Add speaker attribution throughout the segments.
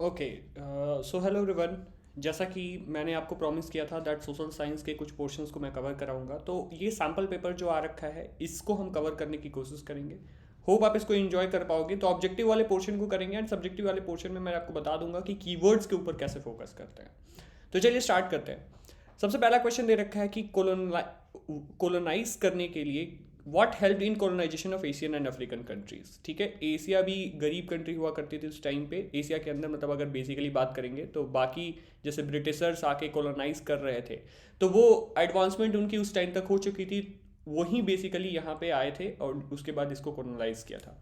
Speaker 1: Okay, so hello everyone. जैसा कि मैंने आपको प्रॉमिस किया था दैट सोशल साइंस के कुछ पोर्शंस को मैं कवर कराऊंगा, तो ये सैम्पल पेपर जो आ रखा है इसको हम कवर करने की कोशिश करेंगे। होप आप इसको एंजॉय कर पाओगे। तो ऑब्जेक्टिव वाले पोर्शन को करेंगे एंड सब्जेक्टिव वाले पोर्शन में मैं आपको बता दूंगा कि कीवर्ड्स के ऊपर कैसे फोकस करते हैं। तो चलिए स्टार्ट करते हैं। सबसे पहला क्वेश्चन दे रखा है कि कोलोनाइज करने के लिए what help in colonization of Asian and African countries. ठीक है, एशिया भी गरीब कंट्री हुआ करती थी उस टाइम पे। एशिया के अंदर मतलब अगर बेसिकली बात करेंगे तो बाकी जैसे ब्रिटिशर्स आके कोलोनाइज कर रहे थे, तो वो एडवांसमेंट उनकी उस टाइम तक हो चुकी थी। वही बेसिकली यहाँ पे आए थे और उसके बाद इसको कोलोनाइज किया था।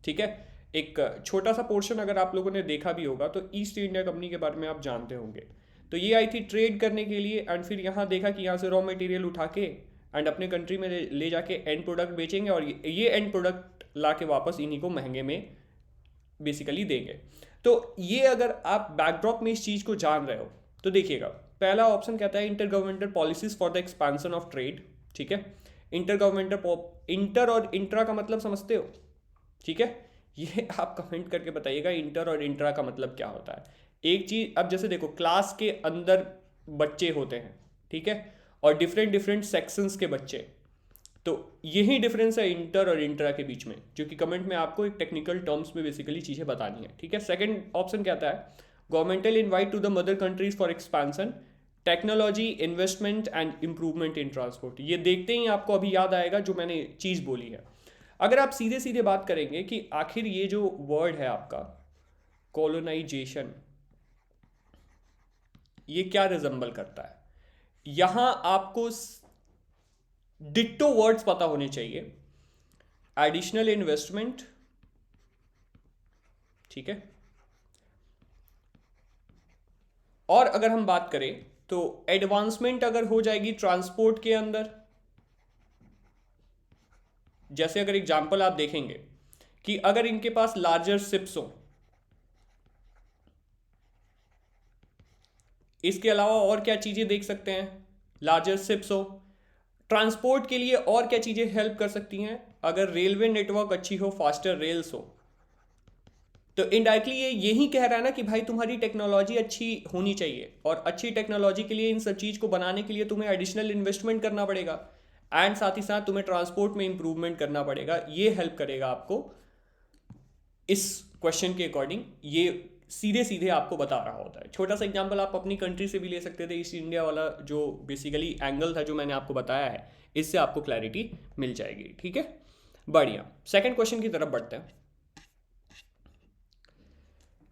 Speaker 1: ठीक है, एक छोटा सा पोर्शन अगर आप लोगों ने देखा भी होगा तो ईस्ट इंडिया कंपनी के बारे में आप जानते होंगे। तो ये आई थी ट्रेड करने के लिए एंड फिर यहाँ देखा कि यहाँ से रॉ मटेरियल उठा के एंड अपने कंट्री में ले जाके एंड प्रोडक्ट बेचेंगे और ये एंड प्रोडक्ट ला के वापस इन्हीं को महंगे में बेसिकली देंगे। तो ये अगर आप बैकड्रॉप में इस चीज़ को जान रहे हो तो देखिएगा, पहला ऑप्शन कहता है inter governmental policies for the expansion of trade. ठीक है, इंटर गवर्नमेंटल, इंटर और इंट्रा का मतलब समझते हो? ठीक है, ये आप कमेंट करके बताइएगा इंटर और इंट्रा का मतलब क्या होता है। एक चीज, अब जैसे देखो क्लास के अंदर बच्चे होते हैं, ठीक है, और डिफरेंट डिफरेंट सेक्शंस के बच्चे। तो यही डिफरेंस है इंटर और इंट्रा के बीच में, जो कि कमेंट में आपको एक टेक्निकल टर्म्स में बेसिकली चीजें बतानी है। ठीक है, सेकंड ऑप्शन कहता है governmental invite to the mother countries for expansion, technology, investment and improvement in transport. ये देखते ही आपको अभी याद आएगा जो मैंने चीज बोली है। अगर आप सीधे सीधे बात करेंगे कि आखिर ये जो वर्ड है आपका कॉलोनाइजेशन, ये क्या रिजम्बल करता है, यहां आपको डिट्टो वर्ड्स पता होने चाहिए। एडिशनल इन्वेस्टमेंट, ठीक है, और अगर हम बात करें तो एडवांसमेंट अगर हो जाएगी ट्रांसपोर्ट के अंदर। जैसे अगर एग्जांपल आप देखेंगे कि अगर इनके पास लार्जर शिप्स हो, इसके अलावा और क्या चीजें देख सकते हैं, लार्जर शिप्स हो। ट्रांसपोर्ट के लिए और क्या चीजें हेल्प कर सकती हैं, अगर रेलवे नेटवर्क अच्छी हो, फास्टर रेल्स हो। तो इनडायरेक्टली ये यही कह रहा है ना कि भाई तुम्हारी टेक्नोलॉजी अच्छी होनी चाहिए, और अच्छी टेक्नोलॉजी के लिए इन सब चीज़ को बनाने के लिए तुम्हें एडिशनल इन्वेस्टमेंट करना पड़ेगा एंड साथ ही साथ तुम्हें ट्रांसपोर्ट में इंप्रूवमेंट करना पड़ेगा। ये हेल्प करेगा आपको इस क्वेश्चन के अकॉर्डिंग। ये सीधे सीधे आपको बता रहा होता है। छोटा सा एग्जांपल आप अपनी कंट्री से भी ले सकते थे। ईस्ट इंडिया वाला जो बेसिकली एंगल था जो मैंने आपको बताया है, इससे आपको क्लैरिटी मिल जाएगी। ठीक है, बढ़िया। सेकंड क्वेश्चन की तरफ बढ़ते हैं।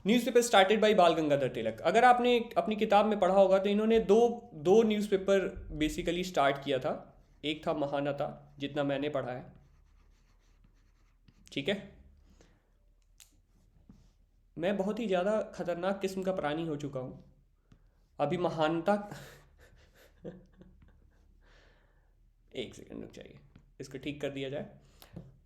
Speaker 1: न्यूज़पेपर स्टार्टेड बाय बाल गंगाधर तिलक। अगर आपने अपनी किताब में पढ़ा होगा तो इन्होंने दो दो न्यूज़पेपर बेसिकली स्टार्ट किया था। एक था महानता, जितना मैंने पढ़ा है, ठीक है। मैं बहुत ही ज़्यादा खतरनाक किस्म का प्राणी हो चुका हूँ अभी। महानता एक सेकंड रुक जाइए, इसको ठीक कर दिया जाए।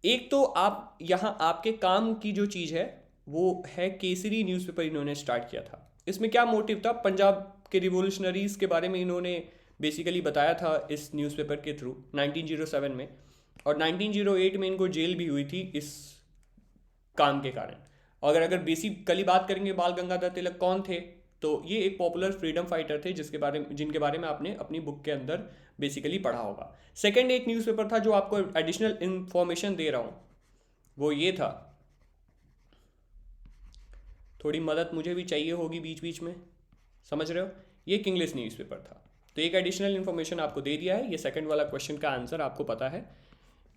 Speaker 1: एक तो आप यहाँ आपके काम की जो चीज़ है वो है केसरी न्यूज़पेपर इन्होंने स्टार्ट किया था। इसमें क्या मोटिव था, पंजाब के रिवोल्यूशनरीज के बारे में इन्होंने बेसिकली बताया था इस न्यूज़पेपर के थ्रू 1907 में, और 1908 में इनको जेल भी हुई थी इस काम के कारण। अगर अगर बेसिकली बात करेंगे बाल गंगाधर तिलक कौन थे, तो ये एक पॉपुलर फ्रीडम फाइटर थे जिनके बारे में आपने अपनी बुक के अंदर बेसिकली पढ़ा होगा। सेकंड एक न्यूज़पेपर था जो आपको एडिशनल इंफॉर्मेशन दे रहा हूँ, वो ये था। थोड़ी मदद मुझे भी चाहिए होगी बीच बीच में, समझ रहे हो। ये एक इंग्लिश न्यूज़पेपर था। तो एक एडिशनल इन्फॉर्मेशन आपको दे दिया है। ये सेकंड वाला क्वेश्चन का आंसर आपको पता है,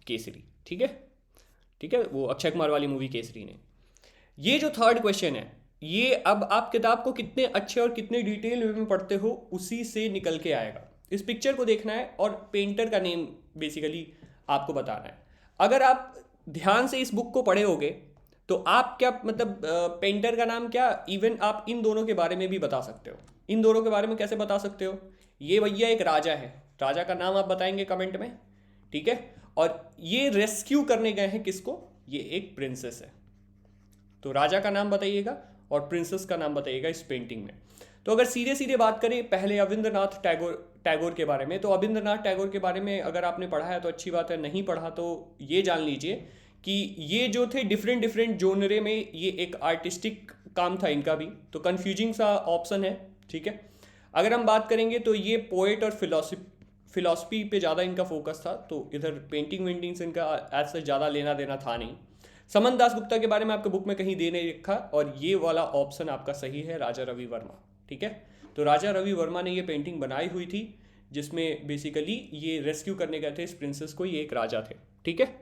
Speaker 1: केसरी। ठीक है, ठीक है, वो अक्षय कुमार वाली मूवी केसरी ने। ये जो थर्ड क्वेश्चन है, ये अब आप किताब को कितने अच्छे और कितने डिटेल में पढ़ते हो उसी से निकल के आएगा। इस पिक्चर को देखना है और पेंटर का नेम बेसिकली आपको बताना है। अगर आप ध्यान से इस बुक को पढ़े होगे तो आप क्या मतलब पेंटर का नाम क्या, इवन आप इन दोनों के बारे में भी बता सकते हो। इन दोनों के बारे में कैसे बता सकते हो, ये भैया एक राजा है, राजा का नाम आप बताएंगे कमेंट में, ठीक है। और ये रेस्क्यू करने गए हैं किसको, ये एक प्रिंसेस है। तो राजा का नाम बताइएगा और प्रिंसेस का नाम बताइएगा इस पेंटिंग में। तो अगर सीधे सीधे बात करें पहले अविंद्रनाथ टैगोर के बारे में, तो अविंद्रनाथ टैगोर के बारे में अगर आपने पढ़ा है तो अच्छी बात है, नहीं पढ़ा तो ये जान लीजिए कि ये जो थे डिफरेंट डिफरेंट जोनरे में, ये एक आर्टिस्टिक काम था इनका भी, तो कन्फ्यूजिंग सा ऑप्शन है, ठीक है। अगर हम बात करेंगे तो ये पोएट और फिलॉसफी पे ज़्यादा इनका फोकस था, तो इधर पेंटिंग वेंटिंग से इनका एज से ज़्यादा लेना देना था नहीं। समन दास गुप्ता के बारे में आपके बुक में कहीं दे नहीं रखा, और ये वाला ऑप्शन आपका सही है, राजा रवि वर्मा, ठीक है। तो राजा रवि वर्मा ने ये पेंटिंग बनाई हुई थी, जिसमें बेसिकली ये रेस्क्यू करने गए थे इस प्रिंसेस को, ये एक राजा थे, ठीक है।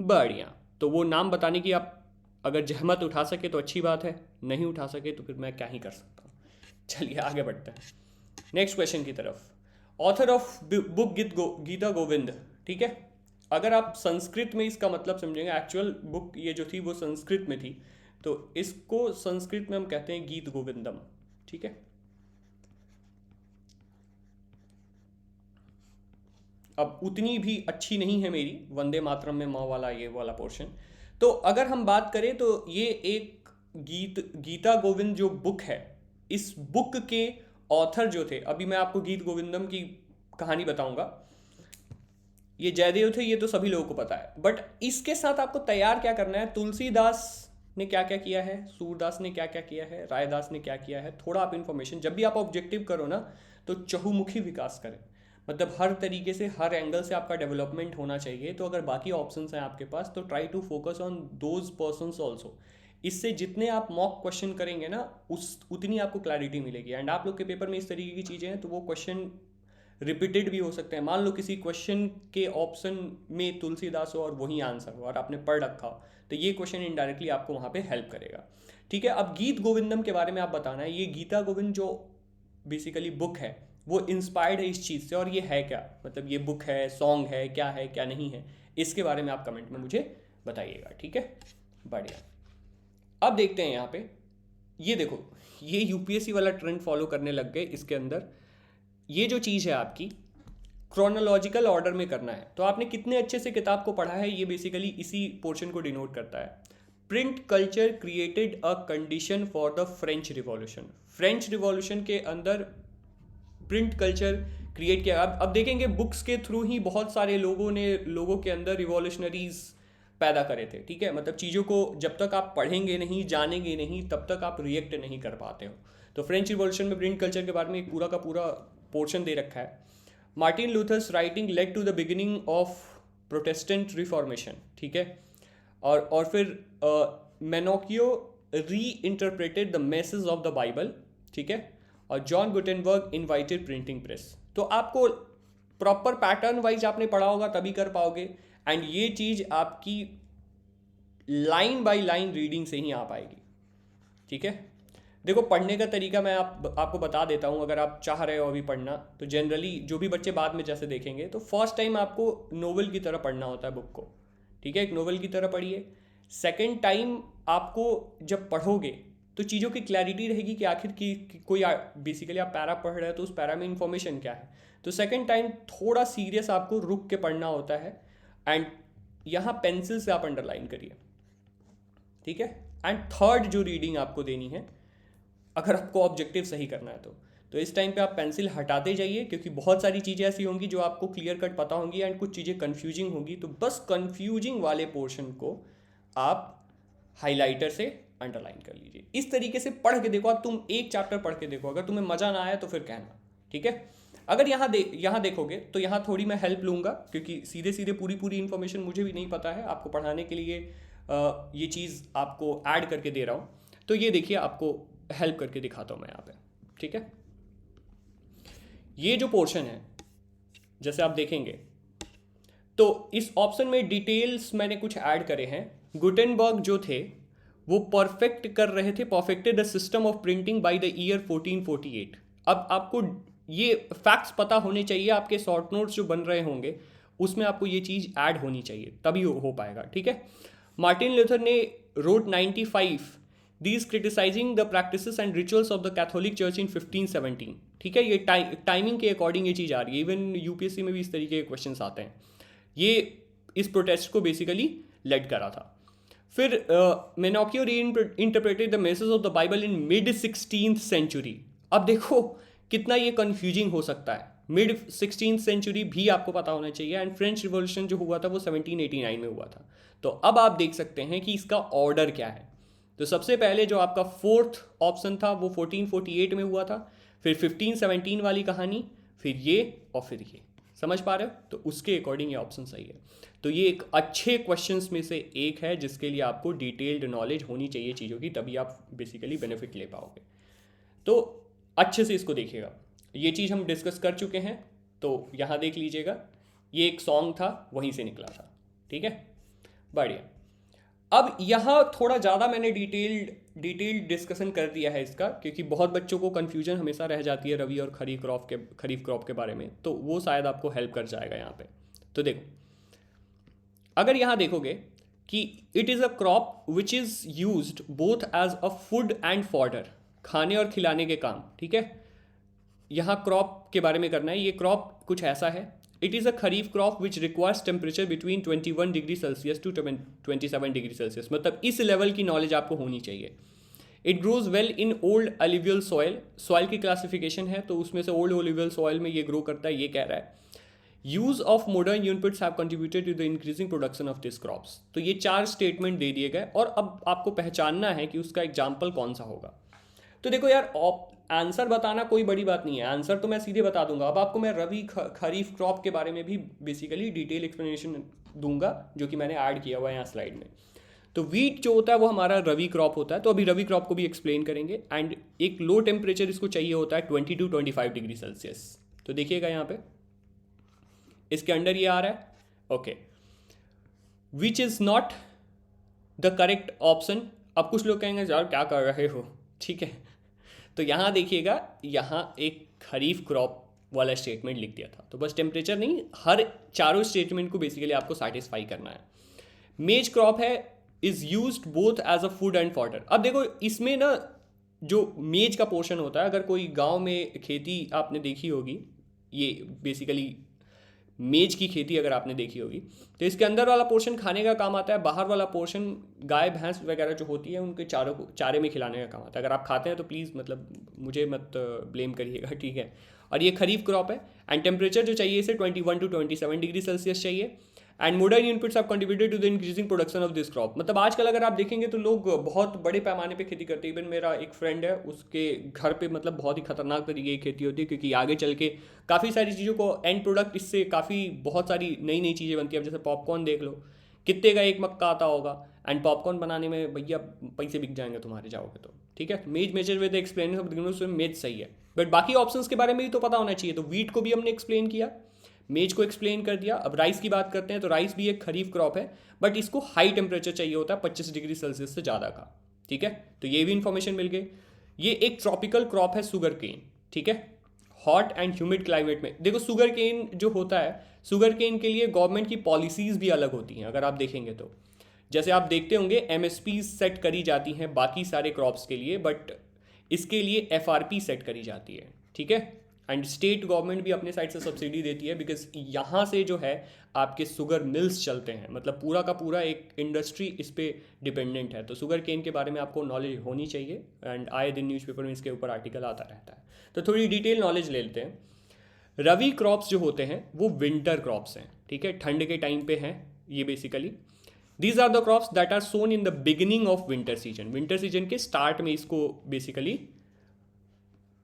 Speaker 1: बढ़िया, तो वो नाम बताने की आप अगर जहमत उठा सके तो अच्छी बात है, नहीं उठा सके तो फिर मैं क्या ही कर सकता हूँ। चलिए आगे बढ़ते हैं नेक्स्ट क्वेश्चन की तरफ। Author of book Gita Govind, ठीक है। अगर आप संस्कृत में इसका मतलब समझेंगे, एक्चुअल बुक ये जो थी वो संस्कृत में थी, तो इसको संस्कृत में हम कहते हैं गीत गोविंदम, ठीक है। अब उतनी भी अच्छी नहीं है मेरी वंदे मातरम में माँ वाला ये वाला पोर्शन। तो अगर हम बात करें तो ये एक गीता गोविंद जो बुक है, इस बुक के ऑथर जो थे, अभी मैं आपको गीत गोविंदम की कहानी बताऊंगा। ये जयदेव थे, ये तो सभी लोगों को पता है, बट इसके साथ आपको तैयार क्या करना है, तुलसीदास ने क्या क्या किया है, सूरदास ने क्या क्या किया है, रायदास ने क्या किया है, थोड़ा आप इन्फॉर्मेशन, जब भी आप ऑब्जेक्टिव करो ना तो चहुमुखी विकास करें, मतलब हर तरीके से हर एंगल से आपका डेवलपमेंट होना चाहिए। तो अगर बाकी ऑप्शंस हैं आपके पास तो try to focus on those persons also. इससे जितने आप मॉक क्वेश्चन करेंगे ना उतनी आपको क्लैरिटी मिलेगी। एंड आप लोग के पेपर में इस तरीके की चीज़ें हैं तो वो क्वेश्चन रिपीटेड भी हो सकते हैं। मान लो किसी क्वेश्चन के ऑप्शन में तुलसीदास हो और वही आंसर हो और आपने पढ़ रखा हो, तो ये क्वेश्चन इनडायरेक्टली आपको वहाँ पे हेल्प करेगा, ठीक है। अब गीत गोविंदम के बारे में आप बताना है। ये गीता गोविंद जो बेसिकली बुक है वो इंस्पायर्ड है इस चीज़ से, और ये है क्या, मतलब ये बुक है, सॉन्ग है क्या नहीं है, इसके बारे में आप कमेंट में मुझे बताइएगा, ठीक है। बढ़िया, अब देखते हैं यहाँ पे, ये देखो, ये यूपीएससी वाला ट्रेंड फॉलो करने लग गए। इसके अंदर ये जो चीज़ है आपकी क्रोनोलॉजिकल ऑर्डर में करना है, तो आपने कितने अच्छे से किताब को पढ़ा है, ये बेसिकली इसी पोर्शन को डिनोट करता है। Print culture created a condition for the French revolution. French revolution के अंदर प्रिंट कल्चर क्रिएट किया। अब देखेंगे बुक्स के थ्रू ही बहुत सारे लोगों के अंदर रिवॉल्यूशनरीज पैदा करे थे, ठीक है। मतलब चीज़ों को जब तक आप पढ़ेंगे नहीं, जानेंगे नहीं, तब तक आप रिएक्ट नहीं कर पाते हो। तो फ्रेंच रिवॉल्यूशन में प्रिंट कल्चर के बारे में एक पूरा का पूरा पोर्शन दे रखा है। Martin Luther's writing led to the beginning of Protestant Reformation, ठीक है। और फिर Menocchio reinterpreted the message of the Bible, ठीक है। और John Gutenberg invited printing press. तो आपको प्रॉपर पैटर्न वाइज आपने पढ़ा होगा तभी कर पाओगे, एंड ये चीज़ आपकी लाइन बाय लाइन रीडिंग से ही आ पाएगी, ठीक है। देखो, पढ़ने का तरीका मैं आपको बता देता हूँ। अगर आप चाह रहे हो अभी पढ़ना, तो जनरली जो भी बच्चे बाद में जैसे देखेंगे, तो फर्स्ट टाइम आपको नोवेल की तरह पढ़ना होता है बुक को, ठीक है। एक नोवेल की तरह पढ़िए। सेकेंड टाइम आपको जब पढ़ोगे तो चीज़ों की क्लैरिटी रहेगी कि आखिर की कोई बेसिकली आप पैरा पढ़ रहे हो तो उस पैरा में इंफॉर्मेशन क्या है। तो सेकेंड टाइम थोड़ा सीरियस आपको रुक के पढ़ना होता है, एंड यहाँ पेंसिल से आप अंडरलाइन करिए, ठीक है। एंड थर्ड जो रीडिंग आपको देनी है, अगर आपको ऑब्जेक्टिव सही करना है तो इस टाइम पे आप पेंसिल हटाते जाइए, क्योंकि बहुत सारी चीज़ें ऐसी होंगी जो आपको क्लियर कट पता होंगी एंड कुछ चीज़ें कन्फ्यूजिंग होंगी। तो बस कन्फ्यूजिंग वाले पोर्शन को आप हाइलाइटर से अंडरलाइन कर लीजिए। इस तरीके से पढ़ के देखो। अब तुम एक चैप्टर पढ़ के देखो, अगर तुम्हें मज़ा ना आया तो फिर कहना, ठीक है। अगर यहाँ देखोगे तो यहाँ थोड़ी मैं हेल्प लूँगा, क्योंकि सीधे सीधे पूरी इन्फॉर्मेशन मुझे भी नहीं पता है। आपको पढ़ाने के लिए ये चीज़ आपको ऐड करके दे रहा हूँ। तो ये देखिए, आपको हेल्प करके दिखाता हूँ मैं यहाँ पे, ठीक है। ये जो पोर्शन है, जैसे आप देखेंगे तो इस ऑप्शन में डिटेल्स मैंने कुछ ऐड करे हैं। गुटेनबर्ग जो थे वो perfected the system of printing by the year 1448। अब आपको ये फैक्ट्स पता होने चाहिए, आपके शॉर्ट नोट्स जो बन रहे होंगे उसमें आपको ये चीज़ ऐड होनी चाहिए, तभी हो पाएगा, ठीक है। मार्टिन लूथर ने wrote 95 theses criticising the practices and rituals of the Catholic church in 1517, ठीक है। ये टाइमिंग के अकॉर्डिंग ये चीज़ आ रही है। इवन यूपीएससी में भी इस तरीके के क्वेश्चन आते हैं। ये इस प्रोटेस्ट को बेसिकली लेड करा था। फिर Menocchio reinterpreted the message of the Bible in mid 16th century. अब देखो कितना ये कन्फ्यूजिंग हो सकता है। मिड 16th सेंचुरी भी आपको पता होना चाहिए, एंड फ्रेंच रिवॉल्यूशन जो हुआ था वो 1789 में हुआ था। तो अब आप देख सकते हैं कि इसका ऑर्डर क्या है। तो सबसे पहले जो आपका फोर्थ ऑप्शन था वो 1448 में हुआ था, फिर 1517 वाली कहानी, फिर ये और फिर ये। समझ पा रहे हो? तो उसके अकॉर्डिंग ये ऑप्शन सही है। तो ये एक अच्छे क्वेश्चंस में से एक है जिसके लिए आपको डिटेल्ड नॉलेज होनी चाहिए चीज़ों की, तभी आप बेसिकली बेनिफिट ले पाओगे। तो अच्छे से इसको देखिएगा, ये चीज़ हम डिस्कस कर चुके हैं। तो यहाँ देख लीजिएगा, ये एक सॉन्ग था, वहीं से निकला था। ठीक है, बढ़िया। अब यहाँ थोड़ा ज़्यादा मैंने डिटेल्ड डिस्कशन कर दिया है इसका, क्योंकि बहुत बच्चों को कन्फ्यूजन हमेशा रह जाती है रबी और खरीफ क्रॉप के बारे में, तो वो शायद आपको हेल्प कर जाएगा यहाँ पे। तो देखो, अगर यहाँ देखोगे कि it is a crop which is used both as a food and fodder, खाने और खिलाने के काम। ठीक है, यहाँ क्रॉप के बारे में करना है। ये क्रॉप कुछ ऐसा है, it is a kharif crop which requires temperature between 21 degree Celsius to 27 degree Celsius. मतलब इस लेवल की नॉलेज आपको होनी चाहिए। It grows well in old alluvial soil की क्लासिफिकेशन है, तो उसमें से ओल्ड ओलिवियल सॉइल में ये ग्रो करता है, ये कह रहा है। Use of modern inputs have contributed to the increasing production of this crops. तो ये 4 स्टेटमेंट दे दिए गए, और अब आपको पहचानना है कि उसका एग्जाम्पल कौन सा होगा। तो देखो यार, आंसर बताना कोई बड़ी बात नहीं है, आंसर तो मैं सीधे बता दूंगा। अब आपको मैं रबी खरीफ क्रॉप के बारे में भी बेसिकली डिटेल एक्सप्लेनेशन दूंगा, जो कि मैंने ऐड किया हुआ है यहाँ स्लाइड में। तो वीट जो होता है वो हमारा रबी क्रॉप होता है, तो अभी रबी क्रॉप को भी एक्सप्लेन करेंगे। एंड एक लो टेम्परेचर इसको चाहिए होता है 20 to 25 डिग्री सेल्सियस। तो देखिएगा यहाँ पे इसके अंडर ये आ रहा है, okay, which is not the correct option. अब कुछ लोग कहेंगे यार क्या कर रहे हो, ठीक है। तो यहाँ देखिएगा, यहाँ एक खरीफ क्रॉप वाला स्टेटमेंट लिख दिया था, तो बस टेम्परेचर नहीं, हर चारों स्टेटमेंट को बेसिकली आपको सेटिस्फाई करना है। मेज क्रॉप है, is used both as a food and fodder. अब देखो इसमें ना जो मेज का पोर्शन होता है, अगर कोई गांव में खेती आपने देखी होगी, ये बेसिकली मेज की खेती अगर आपने देखी होगी, तो इसके अंदर वाला पोर्शन खाने का काम आता है, बाहर वाला पोर्शन गाय भैंस वगैरह जो होती है उनके चारे में खिलाने का काम आता है। अगर आप खाते हैं तो प्लीज़ मतलब मुझे मत ब्लेम करिएगा, ठीक है। और ये खरीफ क्रॉप है, एंड टेम्परेचर जो चाहिए इसे 21 to 27 डिग्री सेल्सियस चाहिए। And modern inputs have contributed to the increasing production of this crop. मतलब आजकल अगर आप देखेंगे तो लोग बहुत बड़े पैमाने पे खेती करते हैं। इवन मेरा एक फ्रेंड है, उसके घर पे मतलब बहुत ही खतरनाक तरीके की खेती होती है, क्योंकि आगे चल के काफ़ी सारी चीज़ों को एंड प्रोडक्ट इससे काफ़ी बहुत सारी नई नई चीज़ें बनती है। अब जैसे पॉपकॉर्न देख लो, कितने का एक मक्का आता होगा, एंड पॉपकॉर्न बनाने में भैया पैसे बिक जाएंगे तुम्हारे जाओगे तो, ठीक है। मेज मेजर विद एक्सप्लेन मेज सही है, बट बाकी ऑप्शंस के बारे में भी तो पता होना चाहिए। तो वीट को भी हमने एक्सप्लेन किया, मेज को एक्सप्लेन कर दिया। अब राइस की बात करते हैं, तो राइस भी एक खरीफ क्रॉप है, बट इसको हाई टेम्परेचर चाहिए होता है 25 डिग्री सेल्सियस से ज़्यादा का, ठीक है। तो ये भी इंफॉर्मेशन मिल गई। ये एक ट्रॉपिकल क्रॉप है, शुगर केन, ठीक है। हॉट एंड ह्यूमिड क्लाइमेट में देखो, शुगर केन जो होता है, शुगर केन के लिए गवर्नमेंट की पॉलिसीज़ भी अलग होती हैं। अगर आप देखेंगे तो जैसे आप देखते होंगे MSP सेट करी जाती हैं बाकी सारे क्रॉप्स के लिए, बट इसके लिए FRP सेट करी जाती है, ठीक है। एंड स्टेट गवर्नमेंट भी अपने साइड से सब्सिडी देती है, बिकॉज यहाँ से जो है आपके शुगर मिल्स चलते हैं, मतलब पूरा का पूरा एक इंडस्ट्री इस पर डिपेंडेंट है। तो शुगर केन के बारे में आपको नॉलेज होनी चाहिए, एंड आए दिन न्यूज़पेपर में इसके ऊपर आर्टिकल आता रहता है। तो थोड़ी डिटेल नॉलेज ले लेते हैं। रबी क्रॉप्स जो होते हैं वो विंटर क्रॉप्स हैं, ठीक है, ठंड के टाइम पे हैं ये basically. These are the crops that are sown in the beginning of winter season. Winter season के स्टार्ट में इसको बेसिकली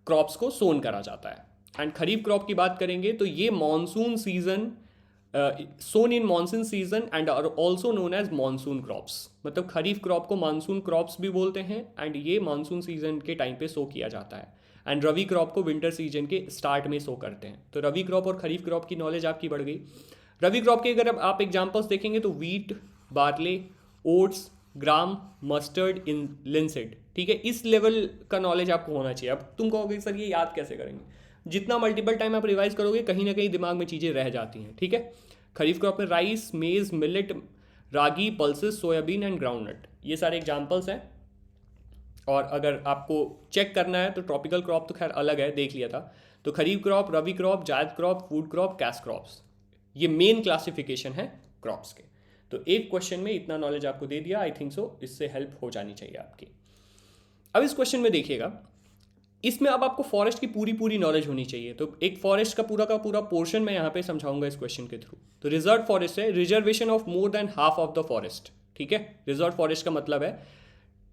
Speaker 1: क्रॉप्स को सोन करा जाता है। एंड खरीफ क्रॉप की बात करेंगे तो ये monsoon season, sown in monsoon season and are also known as monsoon crops. मतलब खरीफ क्रॉप को मानसून क्रॉप्स भी बोलते हैं, एंड ये मानसून सीजन के टाइम पे सो किया जाता है। एंड रबी क्रॉप को विंटर सीजन के स्टार्ट में सो करते हैं। तो रबी क्रॉप और खरीफ क्रॉप की नॉलेज आपकी बढ़ गई। रबी क्रॉप के अगर आप एग्जाम्पल्स देखेंगे तो वीट, बार्ले, ओट्स, ग्राम, मस्टर्ड, इन लिनसेड, ठीक है। इस लेवल का नॉलेज आपको होना चाहिए। अब तुम कहोगे सर ये याद कैसे करेंगे? जितना मल्टीपल टाइम आप रिवाइज करोगे कहीं ना कहीं दिमाग में चीज़ें रह जाती हैं, ठीक है। खरीफ क्रॉप में राइस, मेज, millet, ragi, pulses, soybean and groundnut, ये सारे एग्जाम्पल्स हैं। और अगर आपको चेक करना है तो ट्रॉपिकल क्रॉप तो खैर अलग है, देख लिया था। तो खरीफ क्रॉप, रबी क्रॉप, जायद crop, food crop, cash crops, ये मेन क्लासिफिकेशन है क्रॉप्स के। तो एक क्वेश्चन में इतना नॉलेज आपको दे दिया, आई थिंक सो इससे हेल्प हो जानी चाहिए आपकी। अब इस क्वेश्चन में देखिएगा, इसमें अब आपको फॉरेस्ट की पूरी पूरी नॉलेज होनी चाहिए। तो एक फॉरेस्ट का पूरा पोर्शन मैं यहाँ पे समझाऊंगा इस क्वेश्चन के थ्रू। तो रिजर्व फॉरेस्ट है reservation of more than half of the forest, ठीक है। रिजर्व फॉरेस्ट का मतलब है,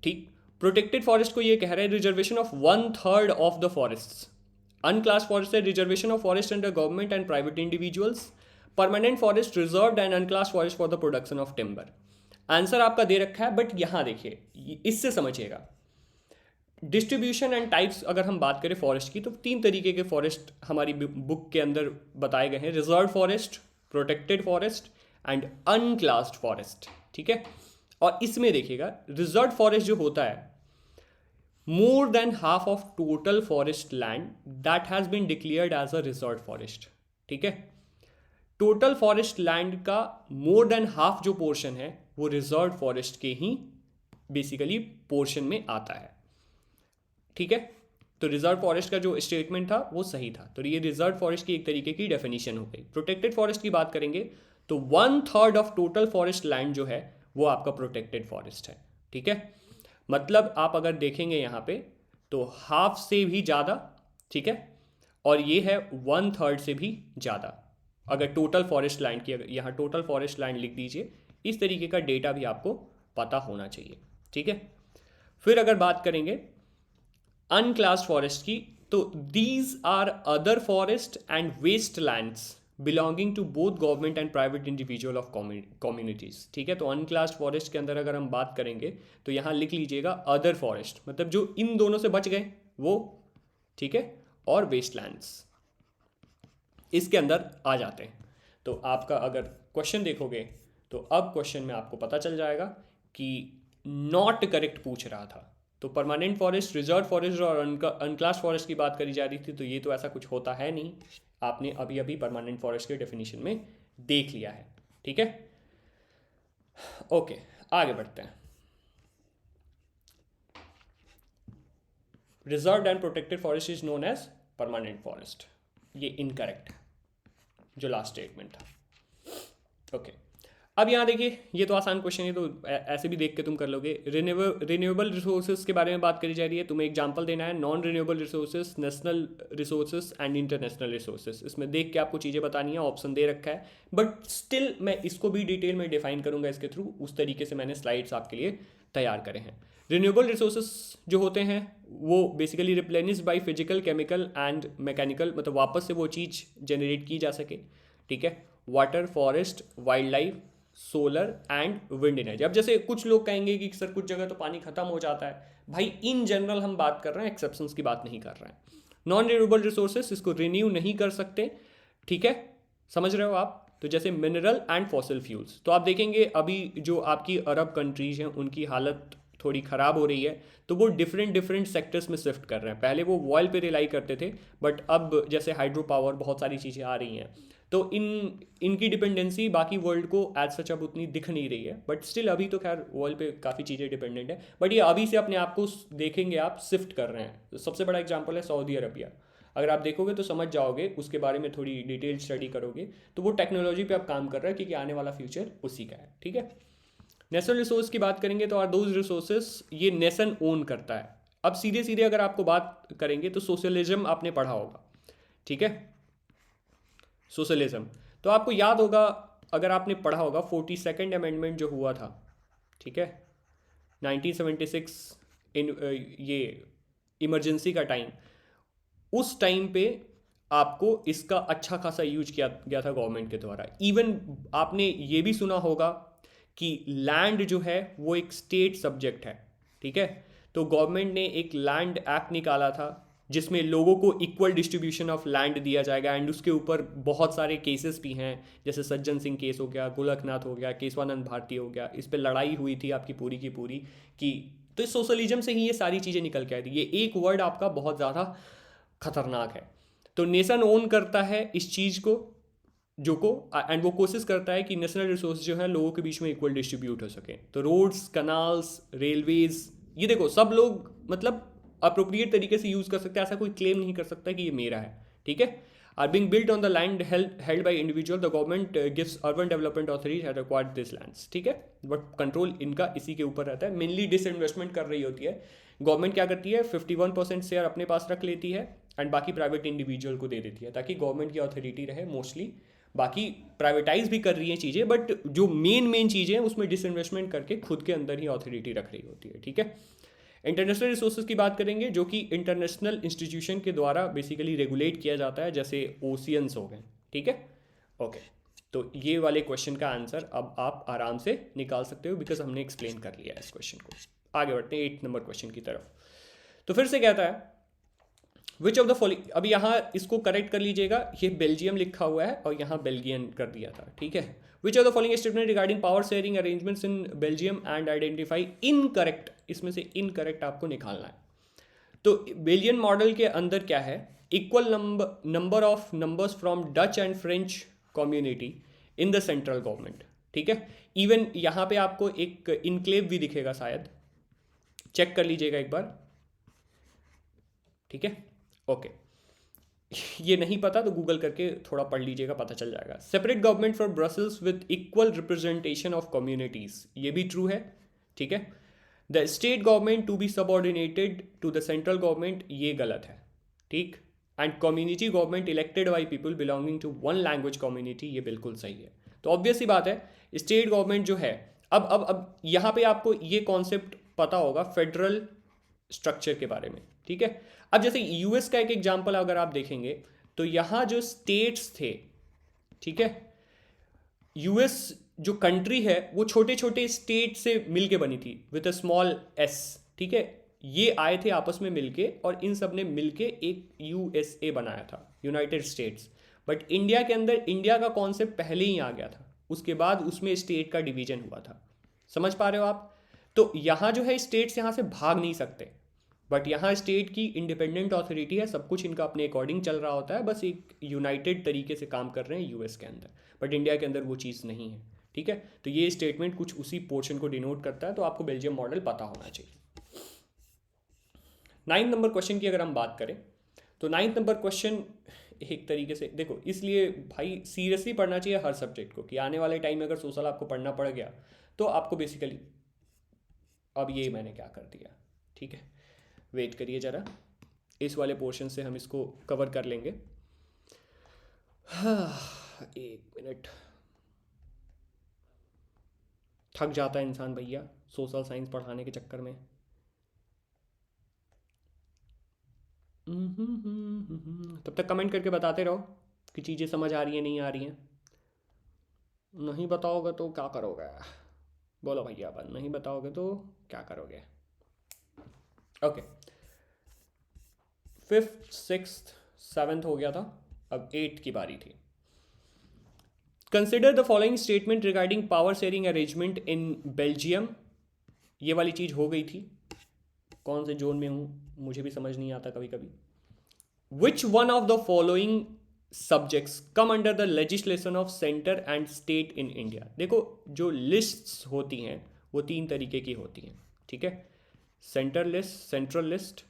Speaker 1: ठीक। प्रोटेक्टेड फॉरेस्ट को ये कह रहा है reservation of 1/3 of the forest. Unclass forest है reservation of forest under government and private individuals. Permanent forest reserved and unclass forest for the production of timber. Answer आपका दे रखा है, बट यहां देखिए, इससे समझिएगा डिस्ट्रीब्यूशन एंड टाइप्स। अगर हम बात करें फॉरेस्ट की, तो 3 तरीके के फॉरेस्ट हमारी बुक के अंदर बताए गए हैं, reserve forest, protected forest and अनक्लास्ड forest, ठीक है। और इसमें देखिएगा रिजर्व फॉरेस्ट जो होता है, more than half of total forest land that has been declared as a reserve forest, ठीक है। टोटल फॉरेस्ट लैंड का मोर देन हाफ जो पोर्शन है वो रिजर्व फॉरेस्ट के ही बेसिकली पोर्शन में आता है, ठीक है। तो रिजर्व फॉरेस्ट का जो स्टेटमेंट था वो सही था। तो ये रिजर्व फॉरेस्ट की एक तरीके की डेफिनेशन हो गई। प्रोटेक्टेड फॉरेस्ट की बात करेंगे तो 1/3 ऑफ टोटल फॉरेस्ट लैंड जो है वो आपका प्रोटेक्टेड फॉरेस्ट है, ठीक है। मतलब आप अगर देखेंगे यहाँ पे तो हाफ से भी ज़्यादा, ठीक है, और ये है 1/3 से भी ज़्यादा। अगर टोटल फॉरेस्ट लैंड की, अगर यहाँ टोटल फॉरेस्ट लैंड लिख दीजिए, इस तरीके का डेटा भी आपको पता होना चाहिए, ठीक है। फिर अगर बात करेंगे अनक्लास्ड फॉरेस्ट की, तो these are other forest and waste lands belonging to both government and private individual of communities, ठीक है। तो अनक्लास्ड फॉरेस्ट के अंदर अगर हम बात करेंगे तो यहाँ लिख लीजिएगा अदर फॉरेस्ट, मतलब जो इन दोनों से बच गए वो, ठीक है, और वेस्ट लैंड्स इसके अंदर आ जाते हैं। तो आपका अगर क्वेश्चन देखोगे तो अब क्वेश्चन में आपको पता चल जाएगा कि नॉट करेक्ट पूछ रहा था। तो परमानेंट फॉरेस्ट, रिजर्व फॉरेस्ट और अनक्लास फॉरेस्ट की बात करी जा रही थी, तो ये तो ऐसा कुछ होता है नहीं। आपने अभी अभी परमानेंट फॉरेस्ट के डेफिनेशन में देख लिया है, ठीक है। ओके, आगे बढ़ते हैं। Reserved and protected forest is known as permanent forest, ये इनकरेक्ट है जो लास्ट स्टेटमेंट था। ओके, अब यहाँ देखिए, ये तो आसान क्वेश्चन है, तो ऐसे भी देख के तुम कर लोगे। रिन्यूएबल रिसोर्सेज के बारे में बात करी जा रही है, तुम्हें एग्जांपल देना है non renewable resources, national resources and international resources. इसमें देख के आपको चीज़ें बतानी है, ऑप्शन दे रखा है, बट स्टिल मैं इसको भी डिटेल में डिफाइन करूंगा इसके थ्रू। उस तरीके से मैंने स्लाइड्स आपके लिए तैयार करे हैं। रिन्यूएबल रिसोर्सेज जो होते हैं वो basically replenish by physical, chemical and mechanical, मतलब वापस से वो चीज़ जनरेट की जा सके, ठीक है। Water, forest, wild life, solar and wind energy. अब जैसे कुछ लोग कहेंगे कि सर कुछ जगह तो पानी खत्म हो जाता है, भाई इन जनरल हम बात कर रहे हैं, एक्सेप्शंस की बात नहीं कर रहे हैं। नॉन रिन्यूएबल रिसोर्सेज इसको रिन्यू नहीं कर सकते, ठीक है, समझ रहे हो आप। तो जैसे मिनरल एंड फॉसिल फ्यूल्स, तो आप देखेंगे अभी जो आपकी अरब कंट्रीज हैं उनकी हालत थोड़ी ख़राब हो रही है, तो वो डिफरेंट सेक्टर्स में शिफ्ट कर रहे हैं। पहले वो ऑयल पे रिलाई करते थे, बट अब जैसे हाइड्रो पावर, बहुत सारी चीज़ें आ रही हैं, तो इनकी डिपेंडेंसी बाकी वर्ल्ड को एज सच अब उतनी दिख नहीं रही है, बट स्टिल अभी तो खैर ऑयल पे काफ़ी चीज़ें डिपेंडेंट है, बट ये अभी से अपने आप को देखेंगे आप शिफ्ट कर रहे हैं। तो सबसे बड़ा एग्जांपल है सऊदी अरबिया। अगर आप देखोगे तो समझ जाओगे, उसके बारे में थोड़ी डिटेल स्टडी करोगे तो वो टेक्नोलॉजी पे आप काम कर रहा है, क्योंकि आने वाला फ्यूचर उसी का है, ठीक है। नेशनल रिसोर्स की बात करेंगे तो आर दोज रिसोर्सेज ये नेशन ओन करता है। अब सीधे सीधे अगर आपको बात करेंगे तो सोशलिज्म आपने पढ़ा होगा, ठीक है। सोशलिज्म तो आपको याद होगा, अगर आपने पढ़ा होगा 42nd अमेंडमेंट जो हुआ था, ठीक है, 1976 ये इमरजेंसी का टाइम, उस टाइम पे आपको इसका अच्छा खासा यूज किया गया था गवर्नमेंट के द्वारा। इवन आपने ये भी सुना होगा कि लैंड जो है वो एक स्टेट सब्जेक्ट है, ठीक है। तो गवर्नमेंट ने एक लैंड एक्ट निकाला था जिसमें लोगों को इक्वल डिस्ट्रीब्यूशन ऑफ लैंड दिया जाएगा, एंड उसके ऊपर बहुत सारे केसेस भी हैं, जैसे सज्जन सिंह केस हो गया, गोलकनाथ हो गया, केशवानंद भारती हो गया, इस पर लड़ाई हुई थी आपकी पूरी की पूरी कि, तो सोशलिज्म से ही ये सारी चीज़ें निकल के आई थी। ये एक वर्ड आपका बहुत ज़्यादा खतरनाक है। तो नेशन ओन करता है इस चीज़ को, जो को, एंड वो कोशिश करता है कि नेशनल रिसोर्स जो है लोगों के बीच में इक्वल डिस्ट्रीब्यूट हो सके। तो रोड्स, कनाल्स, रेलवेज, ये देखो सब लोग मतलब अप्रोप्रिएट तरीके से यूज़ कर सकते हैं, ऐसा कोई क्लेम नहीं कर सकता कि ये मेरा है, ठीक है। Are being built on the land held by individual, the government gives urban development authority have acquired this lands, ठीक है। बट कंट्रोल इनका इसी के ऊपर रहता है, मेनली डिसइन्वेस्टमेंट कर रही होती है गवर्नमेंट। क्या करती है, 51% शेयर अपने पास रख लेती है एंड बाकी प्राइवेट इंडिविजुअल को दे देती है, ताकि गवर्नमेंट की अथॉरिटी रहे मोस्टली। बाकी प्राइवेटाइज भी कर रही हैं चीज़ें, बट जो मेन चीज़ें हैं उसमें डिसइन्वेस्टमेंट करके खुद के अंदर ही अथॉरिटी रख रही होती है, ठीक है। इंटरनेशनल रिसोर्सेज की बात करेंगे, जो कि इंटरनेशनल इंस्टीट्यूशन के द्वारा बेसिकली रेगुलेट किया जाता है, जैसे ओशियंस हो गए, ठीक है। ओके, तो ये वाले क्वेश्चन का आंसर अब आप आराम से निकाल सकते हो, बिकॉज हमने एक्सप्लेन कर लिया है इस क्वेश्चन को। आगे बढ़ते हैं 8 नंबर क्वेश्चन की तरफ। तो फिर से कहता है विच ऑफ द फॉलोइंग, अब यहाँ इसको करेक्ट कर लीजिएगा, ये बेल्जियम लिखा हुआ है और यहाँ बेल्जियन कर दिया था, ठीक है। विच of the following statement regarding power sharing arrangements in Belgium and identify incorrect, इसमें से इनकरेक्ट आपको निकालना है। तो बेल्जियन मॉडल के अंदर क्या है, equal number of numbers from Dutch and French community in the central government, ठीक है। इवन यहाँ पे आपको एक इनक्लेव भी दिखेगा शायद, चेक कर लीजिएगा एक बार, ठीक है। ओके, ये नहीं पता तो गूगल करके थोड़ा पढ़ लीजिएगा, पता चल जाएगा। Separate government for Brussels with equal representation of communities, ये भी ट्रू है, ठीक है। The state government to be subordinated to the central government, ये गलत है, ठीक। And community government elected by people belonging to one language community, ये बिल्कुल सही है। तो ऑब्वियस सी बात है, स्टेट गवर्नमेंट जो है, अब यहाँ पे आपको ये कॉन्सेप्ट पता होगा फेडरल स्ट्रक्चर के बारे में, ठीक है। अब जैसे यूएस का एक एग्जांपल अगर आप देखेंगे, तो यहाँ जो स्टेट्स थे, ठीक है, यूएस जो कंट्री है वो छोटे छोटे स्टेट से मिलके बनी थी विद अ स्मॉल एस, ठीक है। ये आए थे आपस में मिलके और इन सब ने मिलके एक यूएसए बनाया था, यूनाइटेड स्टेट्स। बट इंडिया के अंदर इंडिया का कॉन्सेप्ट पहले ही आ गया था, उसके बाद उसमें स्टेट का डिवीजन हुआ था। समझ पा रहे हो आप? तो यहाँ जो है स्टेट्स यहाँ से भाग नहीं सकते, बट यहाँ स्टेट की इंडिपेंडेंट अथॉरिटी है, सब कुछ इनका अपने अकॉर्डिंग चल रहा होता है, बस एक यूनाइटेड तरीके से काम कर रहे हैं यूएस के अंदर, बट इंडिया के अंदर वो चीज़ नहीं है, ठीक है। तो ये स्टेटमेंट कुछ उसी पोर्शन को डिनोट करता है, तो आपको बेल्जियम मॉडल पता होना चाहिए। 9 नंबर क्वेश्चन की अगर हम बात करें, तो 9 नंबर क्वेश्चन एक तरीके से देखो, इसलिए भाई सीरियसली पढ़ना चाहिए हर सब्जेक्ट को, कि आने वाले टाइम में अगर सोशल आपको पढ़ना पड़ गया तो आपको बेसिकली, अब ये मैंने क्या कर दिया, ठीक है, वेट करिए ज़रा, इस वाले पोर्शन से हम इसको कवर कर लेंगे। हाँ, 1 मिनट, थक जाता है इंसान भैया सोशल साइंस पढ़ाने के चक्कर में। तब तक कमेंट करके बताते रहो कि चीज़ें समझ आ रही हैं नहीं आ रही हैं। नहीं बताओगे तो क्या करोगे, बोलो भैया, अपन नहीं बताओगे तो क्या करोगे। ओके, 5th 6th 7th हो गया था, अब 8th की बारी थी। Consider the following statement regarding power sharing arrangement in Belgium, ये वाली चीज़ हो गई थी। कौन से जोन में हूँ मुझे भी समझ नहीं आता कभी कभी। Which one of the following subjects come under the legislation of centre and state in India. देखो, जो लिस्ट्स होती हैं वो 3 तरीके की होती हैं, ठीक है। सेंटर लिस्ट, सेंट्रल लिस्ट,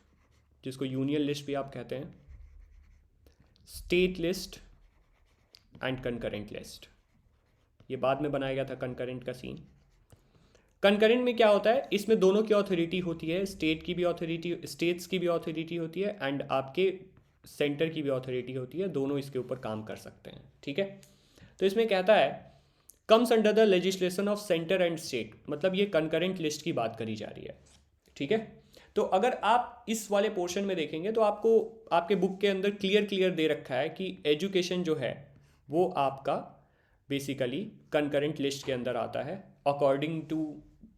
Speaker 1: जिसको यूनियन लिस्ट भी आप कहते हैं, state list and concurrent list. ये बाद में बनाया गया था कंकरेंट का सीन। कंकरेंट में क्या होता है, इसमें दोनों की अथॉरिटी होती है, स्टेट की भी अथॉरिटी, स्टेट्स की भी अथॉरिटी होती है एंड आपके सेंटर की भी अथॉरिटी होती है, दोनों इसके ऊपर काम कर सकते हैं, ठीक है। तो इसमें कहता है comes under the legislation of centre and state, मतलब ये कंकरेंट लिस्ट की बात करी जा रही है, ठीक है। तो अगर आप इस वाले पोर्शन में देखेंगे तो आपको आपके बुक के अंदर क्लियर दे रखा है कि एजुकेशन जो है वो आपका बेसिकली कंकरेंट लिस्ट के अंदर आता है अकॉर्डिंग टू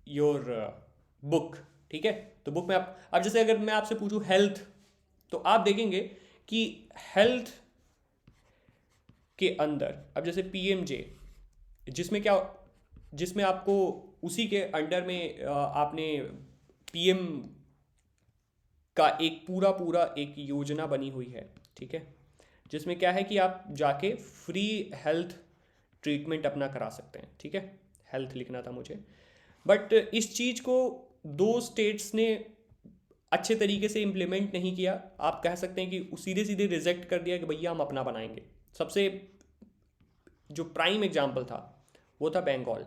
Speaker 1: योर बुक, ठीक है। तो बुक में आप, अब जैसे अगर मैं आपसे पूछूं हेल्थ, तो आप देखेंगे कि हेल्थ के अंदर, अब जैसे पीएमजे, जिसमें आपको उसी के अंडर में आपने पीएम का एक पूरा एक योजना बनी हुई है, ठीक है, जिसमें क्या है कि आप जाके फ्री हेल्थ ट्रीटमेंट अपना करा सकते हैं, ठीक है। हेल्थ लिखना था मुझे, बट इस चीज़ को 2 स्टेट्स ने अच्छे तरीके से इम्प्लीमेंट नहीं किया, आप कह सकते हैं कि सीधे सीधे रिजेक्ट कर दिया कि भैया हम अपना बनाएंगे। सबसे जो प्राइम एग्जाम्पल था वो था बंगाल,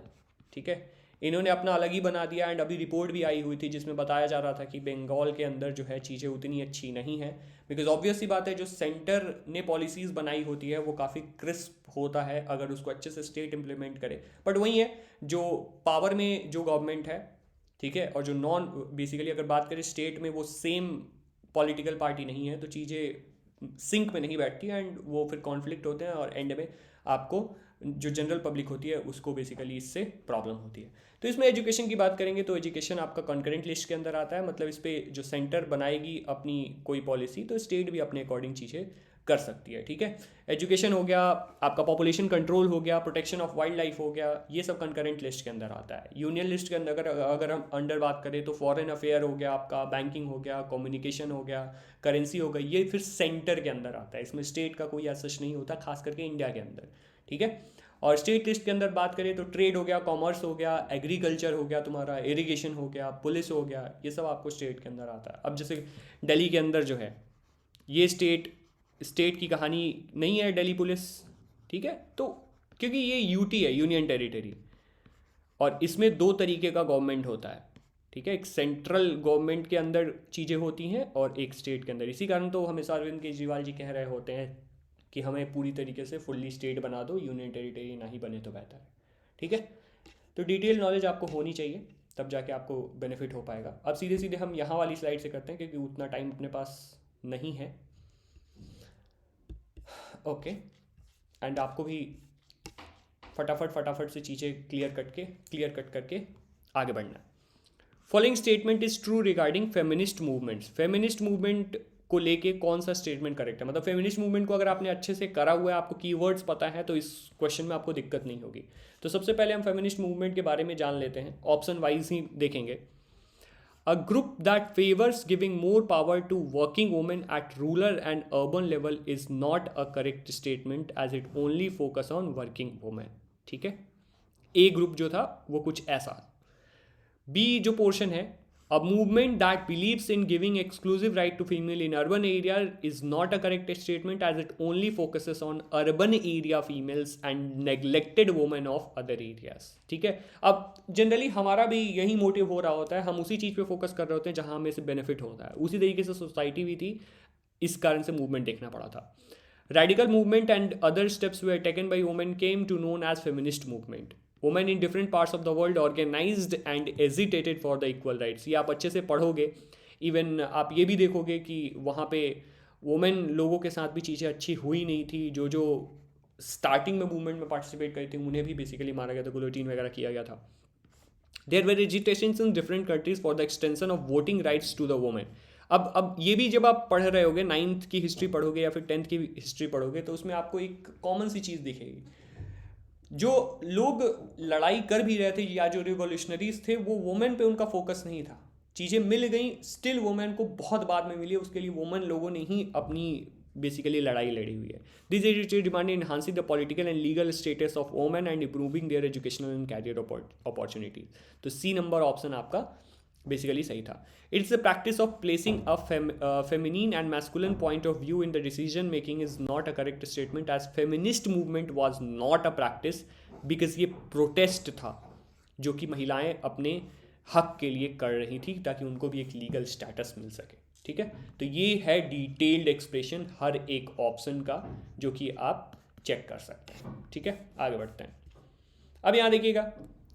Speaker 1: ठीक है। इन्होंने अपना अलग ही बना दिया, एंड अभी रिपोर्ट भी आई हुई थी जिसमें बताया जा रहा था कि बंगाल के अंदर जो है चीज़ें उतनी अच्छी नहीं है, बिकॉज ऑब्वियस सी बात है जो सेंटर ने पॉलिसीज़ बनाई होती है वो काफ़ी क्रिस्प होता है अगर उसको अच्छे से स्टेट इम्प्लीमेंट करे। बट वही है, जो पावर में जो गवर्नमेंट है, ठीक है, और जो नॉन बेसिकली अगर बात करें स्टेट में वो सेम पॉलिटिकल पार्टी नहीं है, तो चीज़ें सिंक में नहीं बैठती एंड वो फिर कॉन्फ्लिक्ट होते हैं और एंड में आपको जो जनरल पब्लिक होती है उसको बेसिकली इससे प्रॉब्लम होती है। तो इसमें एजुकेशन की बात करेंगे तो एजुकेशन आपका कॉन्करेंट लिस्ट के अंदर आता है, मतलब इस पर जो सेंटर बनाएगी अपनी कोई पॉलिसी तो स्टेट भी अपने अकॉर्डिंग चीज़ें कर सकती है, ठीक है। एजुकेशन हो गया, आपका पॉपुलेशन कंट्रोल हो गया, प्रोटेक्शन ऑफ वाइल्ड लाइफ हो गया, ये सब कंकरेंट लिस्ट के अंदर आता है। यूनियन लिस्ट के अंदर अगर हम अंडर बात करें तो फॉरेन अफेयर हो गया, आपका बैंकिंग हो गया, कम्युनिकेशन हो गया, करेंसी हो गई, ये फिर सेंटर के अंदर आता है। इसमें स्टेट का कोई ऐसा नहीं होता, खास करके इंडिया के अंदर, ठीक है। और स्टेट लिस्ट के अंदर बात करें तो ट्रेड हो गया, कॉमर्स हो गया, एग्रीकल्चर हो गया, तुम्हारा इरिगेशन हो गया, पुलिस हो गया, ये सब आपको स्टेट के अंदर आता है। अब जैसे दिल्ली के अंदर जो है ये स्टेट की कहानी नहीं है दिल्ली पुलिस, ठीक है। तो क्योंकि ये यूटी है, यूनियन टेरिटरी, और इसमें दो तरीके का गवर्नमेंट होता है, ठीक है। एक सेंट्रल गवर्नमेंट के अंदर चीज़ें होती हैं और एक स्टेट के अंदर। इसी कारण तो हमेशा अरविंद केजरीवाल जी कह रहे होते हैं कि हमें पूरी तरीके से फुल्ली स्टेट बना दो, यूनियन टेरिटरी ना ही बने तो बेहतर है, ठीक है। तो डिटेल नॉलेज आपको होनी चाहिए, तब जाके आपको बेनिफिट हो पाएगा। अब सीधे सीधे हम यहाँ वाली स्लाइड से करते हैं क्योंकि उतना टाइम अपने पास नहीं है, ओके। एंड आपको भी फटाफट से चीज़ें क्लियर कट करके आगे बढ़ना है। Following statement is true regarding feminist movements. Feminist movement को लेके कौन सा स्टेटमेंट करेक्ट है, मतलब फेमिनिस्ट मूवमेंट को अगर आपने अच्छे से करा हुआ है, आपको कीवर्ड्स पता है, तो इस क्वेश्चन में आपको दिक्कत नहीं होगी। तो सबसे पहले हम फेमिनिस्ट मूवमेंट के बारे में जान लेते हैं, ऑप्शन वाइज ही देखेंगे। A group that favors giving more power to working women at rural and urban level is not a correct statement as it only focus on working women, ठीक है। ए group जो था वो कुछ ऐसा। बी जो portion है, a movement that believes in giving exclusive right to female in urban area is not a correct statement as it only focuses on urban area females and neglected women of other areas, ठीक है। अब generally हमारा भी यही motive हो रहा होता है, हम उसी चीज़ पे फोकस कर रहे होते हैं जहाँ हमें से बेनिफिट होता है। उसी तरीके से सोसाइटी भी थी, इस कारण से मूवमेंट देखना पड़ा था। Radical movement and other steps were taken by women came to known as feminist movement. Women in different parts of the world organized and agitated for the equal rights. ये आप अच्छे से पढ़ोगे, इवन आप ये भी देखोगे कि वहाँ पे वुमेन लोगों के साथ भी चीज़ें अच्छी हुई नहीं थी। जो स्टार्टिंग में मूवमेंट में पार्टिसिपेट करी थी उन्हें भी बेसिकली मारा गया था, गुलोटीन वगैरह किया गया था। There were agitations in different countries for the extension of voting rights to the women. अब ये भी जब आप पढ़ रहे होगे, 9th की हिस्ट्री पढ़ोगे या फिर 10th की हिस्ट्री पढ़ोगे, तो उसमें आपको एक कॉमन सी चीज़ दिखेगी। जो लोग लड़ाई कर भी रहे थे या जो रिवोल्यूशनरीज थे, वो वुमेन पे उनका फोकस नहीं था। चीज़ें मिल गई, स्टिल वुमेन को बहुत बाद में मिली, उसके लिए वुमेन लोगों ने ही अपनी बेसिकली लड़ाई लड़ी हुई है। This agitation demand enhancing the political and legal status of women and improving their educational and career opportunities. तो सी नंबर ऑप्शन आपका बेसिकली सही था। It's the practice of placing a feminine and masculine point of view in the decision making is not a correct statement as feminist movement was not a practice, because ये protest था जो कि महिलाएं अपने हक के लिए कर रही थी ताकि उनको भी एक लीगल स्टेटस मिल सके, ठीक है। तो ये है डिटेल्ड एक्सप्रेशन हर एक ऑप्शन का जो कि आप चेक कर सकते हैं, ठीक है। आगे बढ़ते हैं। अब यहाँ देखिएगा,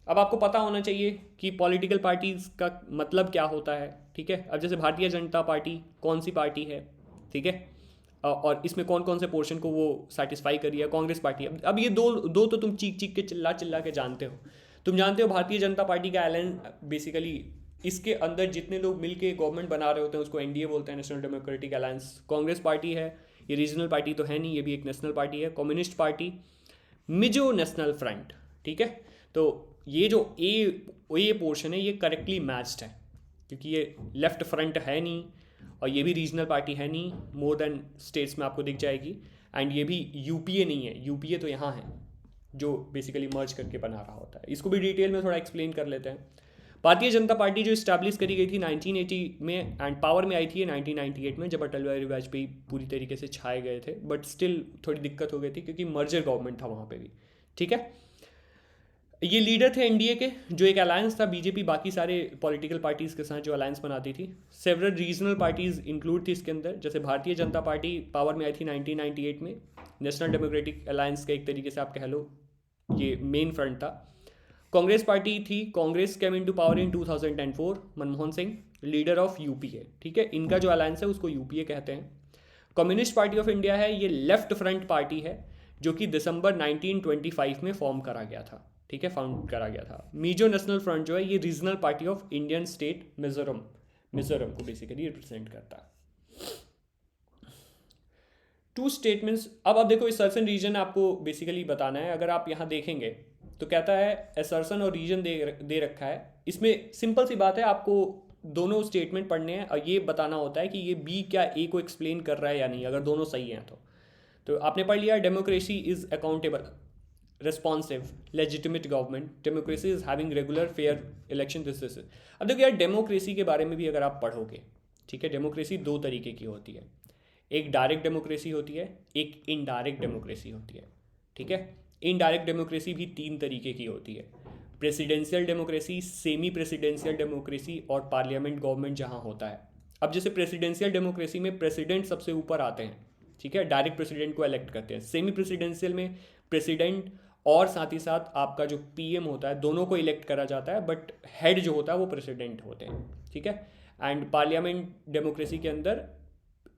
Speaker 1: अब आपको पता होना चाहिए कि पॉलिटिकल पार्टीज का मतलब क्या होता है, ठीक है। अब जैसे भारतीय जनता पार्टी कौन सी पार्टी है, ठीक है, और इसमें कौन कौन से पोर्शन को वो सेटिस्फाई करी है, कांग्रेस पार्टी। अब ये दो तो तुम चीख के चिल्ला के जानते हो। तुम जानते हो भारतीय जनता पार्टी का अलायंस बेसिकली इसके अंदर जितने लोग मिलके गवर्नमेंट बना रहे होते हैं उसको एनडीए बोलते हैं, national democratic alliance. Congress party है, ये रीजनल पार्टी तो है नहीं, ये भी एक नेशनल पार्टी है। Communist party, Mizo national front, ठीक है। तो ये जो ए पोर्शन है ये करेक्टली मैच्ड है क्योंकि ये लेफ्ट फ्रंट है नहीं और ये भी रीजनल पार्टी है नहीं, मोर देन स्टेट्स में आपको दिख जाएगी। एंड ये भी यूपीए नहीं है, यूपीए तो यहाँ है जो बेसिकली मर्ज करके बना रहा होता है। इसको भी डिटेल में थोड़ा एक्सप्लेन कर लेते हैं। भारतीय जनता पार्टी जो इस्टेब्लिश करी गई थी 1980 में एंड पावर में आई थी 1998 में, जब अटल बिहारी वाजपेयी पूरी तरीके से छाए गए थे, बट स्टिल थोड़ी दिक्कत हो गई थी क्योंकि मर्जर गवर्नमेंट था वहाँ पे भी, ठीक है। ये लीडर थे एनडीए के, जो एक अलायंस था बीजेपी बाकी सारे पॉलिटिकल पार्टीज़ के साथ जो अलायंस बनाती थी। सेवरल रीजनल पार्टीज इंक्लूड थी इसके अंदर, जैसे भारतीय जनता पार्टी पावर में आई थी 1998 में, नेशनल डेमोक्रेटिक अलायंस का एक तरीके से आप कह लो ये मेन फ्रंट था। कांग्रेस पार्टी थी, Congress came into power in 2004, Manmohan Singh leader of UPA, ठीक है। इनका जो अलायंस है उसको यूपीए कहते हैं। कम्युनिस्ट पार्टी ऑफ इंडिया है, ये लेफ्ट फ्रंट पार्टी है जो कि दिसंबर 1925 में फॉर्म करा गया था, ठीक है, फाउंड करा गया था। मिजो नेशनल फ्रंट जो है ये regional party of Indian state Mizoram को बेसिकली रिप्रेजेंट करता है। टू स्टेटमेंट्स, अब देखो असर्शन रीजन आपको बेसिकली बताना है। अगर आप यहाँ देखेंगे तो कहता है असर्शन और रीजन दे रखा है। इसमें सिंपल सी बात है, आपको दोनों स्टेटमेंट पढ़ने हैं और ये बताना होता है कि ये बी क्या ए को एक्सप्लेन कर रहा है या नहीं, अगर दोनों सही हैं तो आपने पढ़ लिया democracy is accountable, responsive, legitimate government, democracy is having regular fair election, this is it। अब देखो यार डेमोक्रेसी के बारे में भी अगर आप पढ़ोगे, ठीक है, डेमोक्रेसी दो तरीके की होती है, एक डायरेक्ट डेमोक्रेसी होती है, एक इनडायरेक्ट डेमोक्रेसी होती है, ठीक है। इनडायरेक्ट डेमोक्रेसी भी तीन तरीके की होती है, presidential democracy, semi presidential democracy और पार्लियामेंट गवर्नमेंट जहाँ होता है। अब जैसे प्रेसिडेंशियल डेमोक्रेसी में प्रेसिडेंट सबसे ऊपर आते हैं, ठीक है, डायरेक्ट प्रेसिडेंट को इलेक्ट करते हैं। सेमी प्रेसिडेंशियल में प्रेसिडेंट और साथ ही साथ आपका जो पीएम होता है दोनों को इलेक्ट करा जाता है, बट हेड जो होता है वो प्रेसिडेंट होते हैं, ठीक है। एंड पार्लियामेंट डेमोक्रेसी के अंदर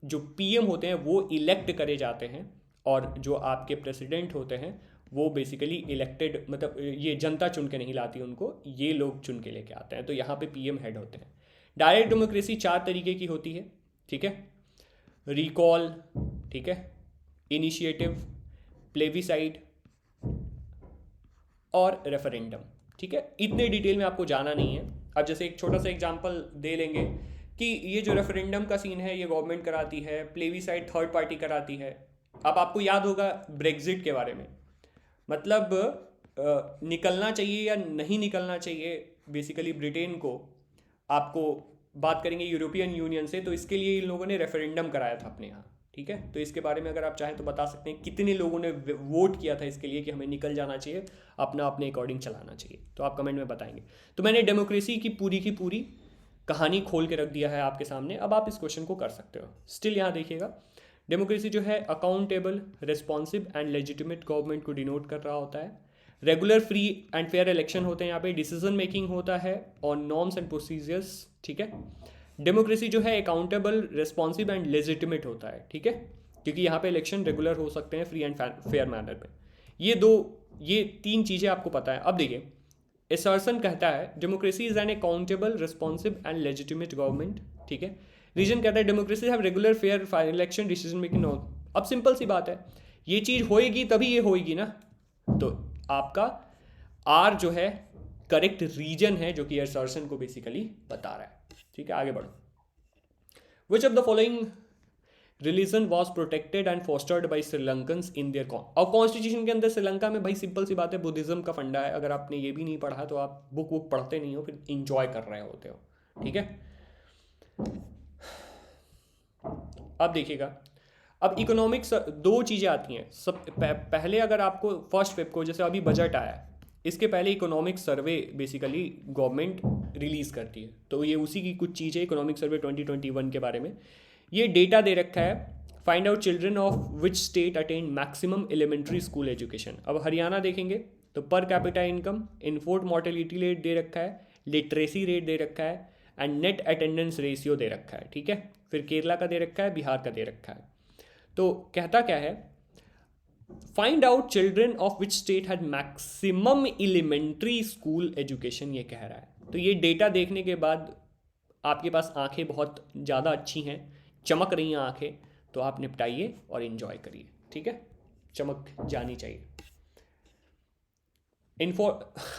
Speaker 1: जो पीएम होते हैं वो इलेक्ट करे जाते हैं और जो आपके प्रेसिडेंट होते हैं वो बेसिकली इलेक्टेड, मतलब ये जनता चुन के नहीं लाती उनको, ये लोग चुन के लेके आते हैं। तो यहाँ पे पीएम हेड होते हैं। डायरेक्ट डेमोक्रेसी चार तरीके की होती है, ठीक है, रिकॉल, ठीक है, इनिशिएटिव, प्लेबिसाइड और रेफरेंडम, ठीक है। इतने डिटेल में आपको जाना नहीं है। अब जैसे एक छोटा सा एग्जांपल दे लेंगे कि ये जो रेफरेंडम का सीन है ये गवर्नमेंट कराती है, प्लेबिसाइड थर्ड पार्टी कराती है। अब आपको याद होगा ब्रेग्जिट के बारे में, मतलब निकलना चाहिए या नहीं निकलना चाहिए बेसिकली ब्रिटेन को, आपको बात करेंगे यूरोपियन यूनियन से, तो इसके लिए इन लोगों ने रेफरेंडम कराया था अपने यहाँ, ठीक है। तो इसके बारे में अगर आप चाहें तो बता सकते हैं कितने लोगों ने वोट किया था इसके लिए कि हमें निकल जाना चाहिए, अपना अपने अकॉर्डिंग चलाना चाहिए, तो आप कमेंट में बताएंगे। तो मैंने डेमोक्रेसी की पूरी कहानी खोल के रख दिया है आपके सामने, अब आप इस क्वेश्चन को कर सकते हो। स्टिल यहाँ देखिएगा, डेमोक्रेसी जो है accountable, responsive and legitimate government को डिनोट कर रहा होता है। Regular, free and fair election होते हैं यहाँ पे, डिसीजन मेकिंग होता है ऑन नॉर्म्स एंड प्रोसीजर्स, ठीक है। डेमोक्रेसी जो है अकाउंटेबल, रिस्पॉन्सिव एंड लेजिटिमेट होता है, ठीक है, क्योंकि यहाँ पे इलेक्शन रेगुलर हो सकते हैं फ्री एंड फेयर मैनर में। ये तीन चीज़ें आपको पता है। अब देखिए एसर्सन कहता है democracy is an accountable, responsive and legitimate government, ठीक है। रीजन कहता है democracy have regular fair election, decision making. अब सिंपल सी बात है, ये चीज़ होएगी तभी ये होएगी ना, तो आपका आर जो है करेक्ट रीजन है जो कि एसर्सन को बेसिकली बता रहा है, ठीक है। आगे बढ़ो। Which of the following religion was protected and fostered by Sri Lankans in their और कॉन्स्टिट्यूशन के अंदर श्रीलंका में भाई सिंपल सी बात है बुद्धिज्म का फंडा है। अगर आपने ये भी नहीं पढ़ा तो आप बुक पढ़ते नहीं हो, फिर इंजॉय कर रहे होते हो, ठीक है। अब देखिएगा, अब इकोनॉमिक्स दो चीज़ें आती हैं सब पहले। अगर आपको फर्स्ट फेब को, जैसे अभी बजट आया है, इसके पहले economic survey basically government release करती है, तो ये उसी की कुछ चीज़ें इकोनॉमिक सर्वे 2021 के बारे में। ये डेटा दे रखा है, find out children of which state attain maximum elementary school education. अब हरियाणा देखेंगे तो per capita income, infant mortality rate दे रखा है, लिटरेसी रेट दे रखा है एंड नेट अटेंडेंस रेशियो दे रखा है, ठीक है। फिर केरला का दे रखा है, बिहार का दे रखा है। तो कहता क्या है, find out children of which state had maximum elementary school education, ये कह रहा है। तो ये डेटा देखने के बाद आपके पास आंखें बहुत ज़्यादा अच्छी हैं, चमक रही हैं आंखें, तो आप निपटाइए और इन्जॉय करिए, ठीक है, चमक जानी चाहिए।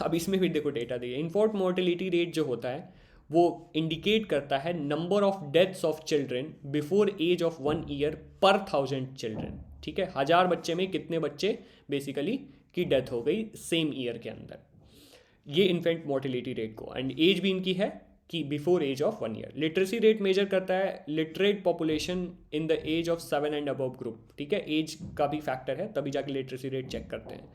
Speaker 1: अब इसमें भी देखो डेटा दिए, इन्फोर्ट मोर्टेलिटी रेट जो होता है वो इंडिकेट करता है number of deaths of children before age of 1 year per 1000 children, ठीक है। 1000 बच्चे में कितने बच्चे बेसिकली की डेथ हो गई सेम ईयर के अंदर। ये इन्फेंट मोर्टिलिटी रेट को, एंड एज भी इनकी है कि before age of 1 year. Literacy rate measure करता है literate population in the age of 7 and above group, ठीक है, एज का भी फैक्टर है, तभी जाके लिटरेसी रेट चेक करते हैं।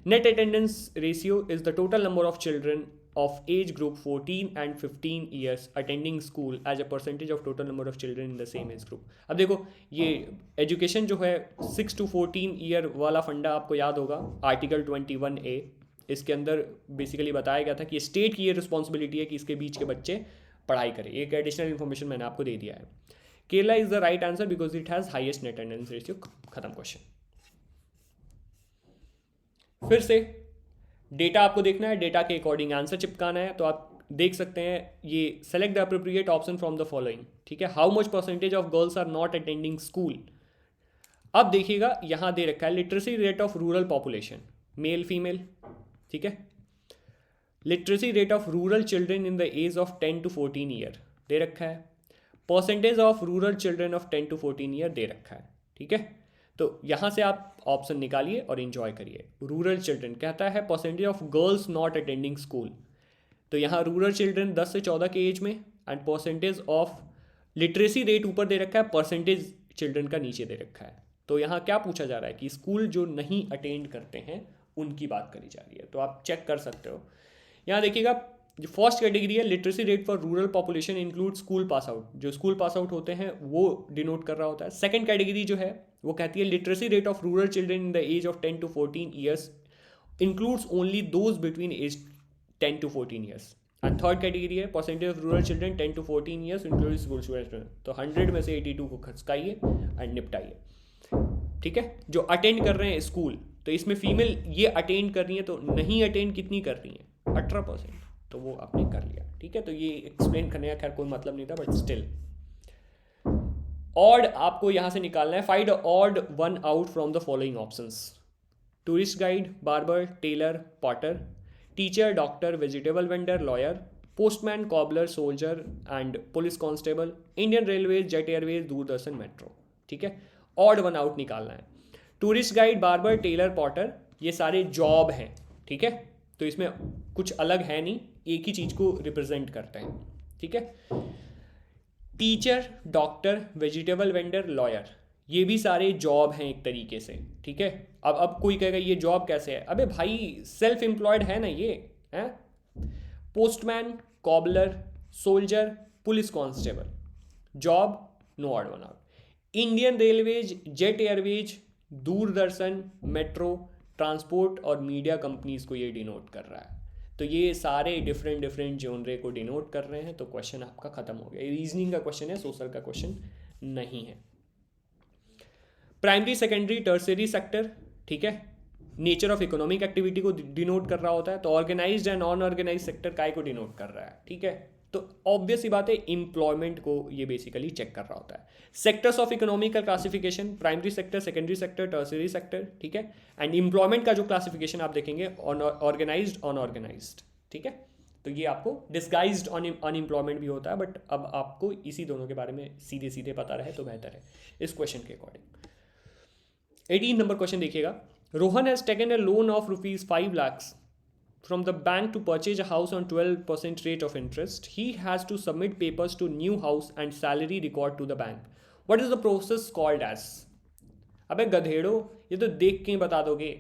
Speaker 1: Net attendance ratio is the total number of children of age group 14 and 15 years attending school as a percentage of total number of children in the same age group। अब देखो ये education जो है 6 to 14 year वाला फंडा आपको याद होगा, आर्टिकल 21A, इसके अंदर बेसिकली बताया गया था कि स्टेट की ये रिस्पॉन्सिबिलिटी है कि इसके बीच के बच्चे पढ़ाई करें। एक एडिशनल इन्फॉर्मेशन मैंने आपको दे दिया है। Kerala is the right answer because it has highest net attendance ratio. खत्म क्वेश्चन। फिर से डेटा आपको देखना है, डेटा के अकॉर्डिंग आंसर चिपकाना है, तो आप देख सकते हैं ये select the appropriate option from the following, ठीक है। How much percentage of girls are not attending school. अब देखिएगा यहाँ दे रखा है literacy rate of rural population, male female, ठीक है। Literacy rate of rural children in the age of 10 to 14 year दे रखा है। Percentage of rural children of 10 to 14 year दे रखा है, ठीक है। तो यहाँ से आप ऑप्शन निकालिए और इन्जॉय करिए। रूरल चिल्ड्रन कहता है percentage of girls not attending school, तो यहाँ रूरल चिल्ड्रन 10 से 14 के एज में, and percentage of literacy rate ऊपर दे रखा है, परसेंटेज चिल्ड्रन का नीचे दे रखा है। तो यहाँ क्या पूछा जा रहा है कि स्कूल जो नहीं अटेंड करते हैं उनकी बात करी जा रही है, तो आप चेक कर सकते हो। यहाँ देखिएगा जो फर्स्ट कैटेगरी है literacy rate for rural population include school pass out, जो स्कूल पास आउट होते हैं वो डिनोट कर रहा होता है। सेकंड कैटेगरी जो है वो कहती है literacy rate of rural children in the age of 10 to 14 years includes only those between age 10 to 14 years. And third category है percentage of rural children 10 to 14 years include school students. तो 100 में से 82 को खसकाइए एंड निपटाइए, ठीक है। जो attend कर रहे हैं स्कूल, तो इसमें फीमेल ये अटेंड कर रही है, तो नहीं अटेंड कितनी कर रही है 18%, तो वो आपने कर लिया, ठीक है। तो ये एक्सप्लेन करने का खैर कोई मतलब नहीं था, बट स्टिल। ऑड आपको यहां से निकालना है, find odd one out from the following options. Tourist guide, barber, tailor, potter, teacher, doctor, vegetable vendor, lawyer, postman, cobbler, soldier and police constable, Indian Railways, Jet Airways, Doordarshan, metro, ठीक है। Odd one out निकालना है। Tourist guide, barber, tailor, potter ये सारे job हैं, ठीक है, तो इसमें कुछ अलग है नहीं, एक ही चीज को रिप्रेजेंट करते हैं, ठीक है। Teacher, doctor, vegetable vendor, lawyer ये भी सारे जॉब हैं एक तरीके से, ठीक है। अब कोई कहेगा ये जॉब कैसे है, अबे भाई सेल्फ एम्प्लॉयड है ना ये, है। Postman, cobbler, soldier, police constable, job, no odd one out. Indian Railways, Jet Airways, Doordarshan, metro, transport और मीडिया कंपनीज को ये डिनोट कर रहा है। तो ये सारे डिफरेंट जॉनरे को डिनोट कर रहे हैं, तो क्वेश्चन आपका खत्म हो गया। रीजनिंग का क्वेश्चन है, सोशल का क्वेश्चन नहीं है। प्राइमरी, सेकेंडरी, टर्सरी सेक्टर, ठीक है, नेचर ऑफ इकोनॉमिक एक्टिविटी को डिनोट कर रहा होता है। तो organised and non organised sector काय को डिनोट कर रहा है, ठीक है। तो ऑब्वियस सी बात है एम्प्लॉयमेंट को ये बेसिकली चेक कर रहा होता है। Sectors of economical classification, primary sector, secondary sector, tertiary sector, ठीक है। एंड एम्प्लॉयमेंट का जो क्लासिफिकेशन आप देखेंगे ऑर्गेनाइज्ड, अनऑर्गेनाइज्ड, ठीक है। तो ये आपको डिस्गाइज्ड अनएम्प्लॉयमेंट भी होता है, बट अब आपको इसी दोनों के बारे में सीधे सीधे पता रहे तो बेहतर है इस क्वेश्चन के अकॉर्डिंग। 18 नंबर क्वेश्चन देखिएगा। Rohan has taken a loan of ₹5 lakhs from the bank to purchase a house on 12% rate of interest. He has to submit papers to new house and salary record to the bank. What is the process called as? अबे गधेड़ो, ये तो देख के ही बता दोगे।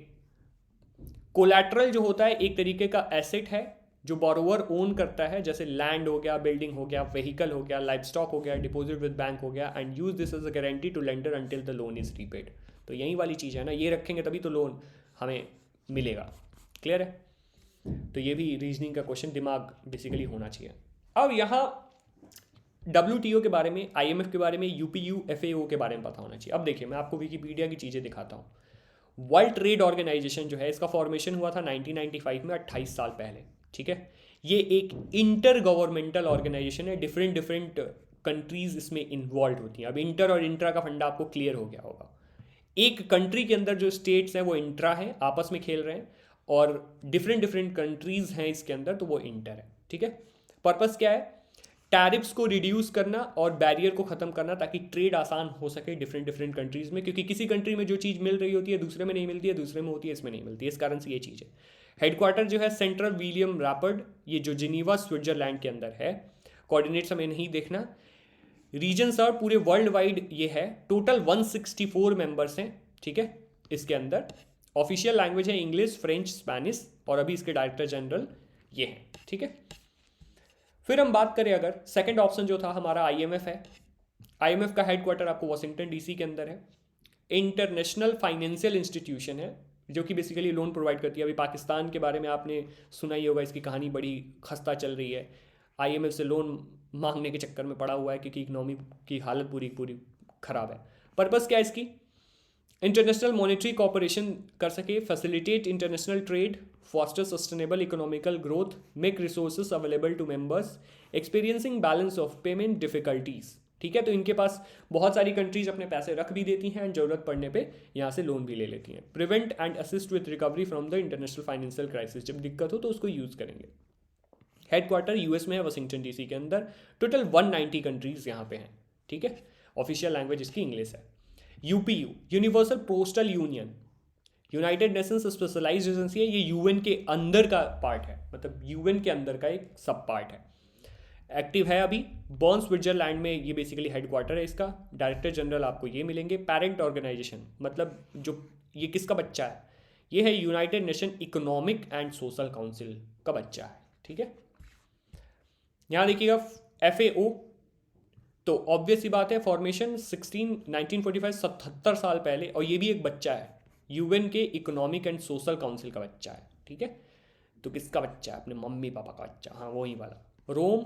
Speaker 1: Collateral जो होता है एक तरीके का एसेट है जो बोरोवर ओन करता है, जैसे लैंड हो गया, बिल्डिंग हो गया, व्हीकल हो गया, लाइफ स्टॉक हो गया, डिपॉजिट विद बैंक हो गया, and use this as a guarantee to lender until the loan is repaid. तो यही वाली चीज़ है ना, ये रखेंगे तभी तो लोन हमें मिलेगा। क्लियर है? तो ये भी रीजनिंग का क्वेश्चन दिमाग बेसिकली होना चाहिए। अब यहाँ WTO के बारे में, IMF के बारे में, UPU FAO के बारे में पता होना चाहिए। अब देखिए मैं आपको विकिपीडिया की चीज़ें दिखाता हूँ। वर्ल्ड ट्रेड ऑर्गेनाइजेशन जो है इसका फॉर्मेशन हुआ था 1995 में, 28 साल पहले, ठीक है। ये एक इंटर गवर्नमेंटल ऑर्गेनाइजेशन है, डिफरेंट कंट्रीज इसमें इन्वॉल्व होती हैं। अब इंटर और इंट्रा का फंडा आपको क्लियर हो गया होगा। एक कंट्री के अंदर जो स्टेट्स हैं वो इंट्रा हैं, आपस में खेल रहे हैं, और डिफरेंट कंट्रीज हैं इसके अंदर, तो वो इंटर है, ठीक है। पर्पस क्या है? टैरिफ्स को रिड्यूस करना और बैरियर को खत्म करना, ताकि ट्रेड आसान हो सके डिफरेंट कंट्रीज में, क्योंकि किसी कंट्री में जो चीज़ मिल रही होती है दूसरे में नहीं मिलती है, दूसरे में होती है इसमें नहीं मिलती है, इस कारण से ये चीज़ है। हेडक्वार्टर जो है सेंट्रल विलियम रैपिड, ये जो जिनीवा स्विट्जरलैंड के अंदर है। कोऑर्डिनेट्स हमें नहीं देखना। रीजन सर पूरे वर्ल्ड वाइड ये है। टोटल 164 मेंबर्स हैं, ठीक है। इसके अंदर ऑफिशियल लैंग्वेज है इंग्लिश, फ्रेंच, स्पेनिश, और अभी इसके डायरेक्टर जनरल ये हैं, ठीक है। फिर हम बात करें अगर सेकंड ऑप्शन जो था हमारा आईएमएफ है। आईएमएफ का हेडक्वार्टर आपको वॉशिंगटन डीसी के अंदर है। इंटरनेशनल फाइनेंशियल इंस्टीट्यूशन है जो कि बेसिकली लोन प्रोवाइड करती है। अभी पाकिस्तान के बारे में आपने सुना ही होगा, इसकी कहानी बड़ी खस्ता चल रही है। आईएमएफ से लोन मांगने के चक्कर में पड़ा हुआ है क्योंकि इकोनॉमी की हालत पूरी पूरी खराब है। पर्पस क्या है इसकी? इंटरनेशनल मॉनेटरी कॉपरेशन कर सके, facilitate international trade, foster sustainable economical growth, make resources available to members experiencing balance of payment difficulties, ठीक है। तो इनके पास बहुत सारी कंट्रीज अपने पैसे रख भी देती हैं एंड जरूरत पड़ने पे यहाँ से लोन भी ले लेती हैं। Prevent and assist with recovery from the international financial crisis, जब दिक्कत हो तो उसको यूज़ करेंगे। हेडक्वार्टर यूएस में है, वाशिंगटन डीसी के अंदर। टोटल 190 कंट्रीज यहाँ पे हैं, ठीक है। ऑफिशियल लैंग्वेज इसकी इंग्लिश है। UPU, Universal Postal Union, United Nations specialised agency है। ये यूएन के अंदर का पार्ट है, मतलब यूएन के अंदर का एक सब पार्ट है। एक्टिव है अभी बर्न स्विट्जरलैंड में, ये बेसिकली हेडक्वार्टर है इसका। डायरेक्टर जनरल आपको ये मिलेंगे। पेरेंट ऑर्गेनाइजेशन, मतलब जो ये किसका बच्चा है? ये है United nation economic and social council का बच्चा है, ठीक है। यहाँ देखिएगा FAO, तो ऑब्वियस सी बात है फॉर्मेशन 1945, 77 साल पहले, और ये भी एक बच्चा है, यूएन के इकोनॉमिक एंड सोशल काउंसिल का बच्चा है, ठीक है। तो किसका बच्चा है? अपने मम्मी पापा का बच्चा, हाँ वही वाला। रोम,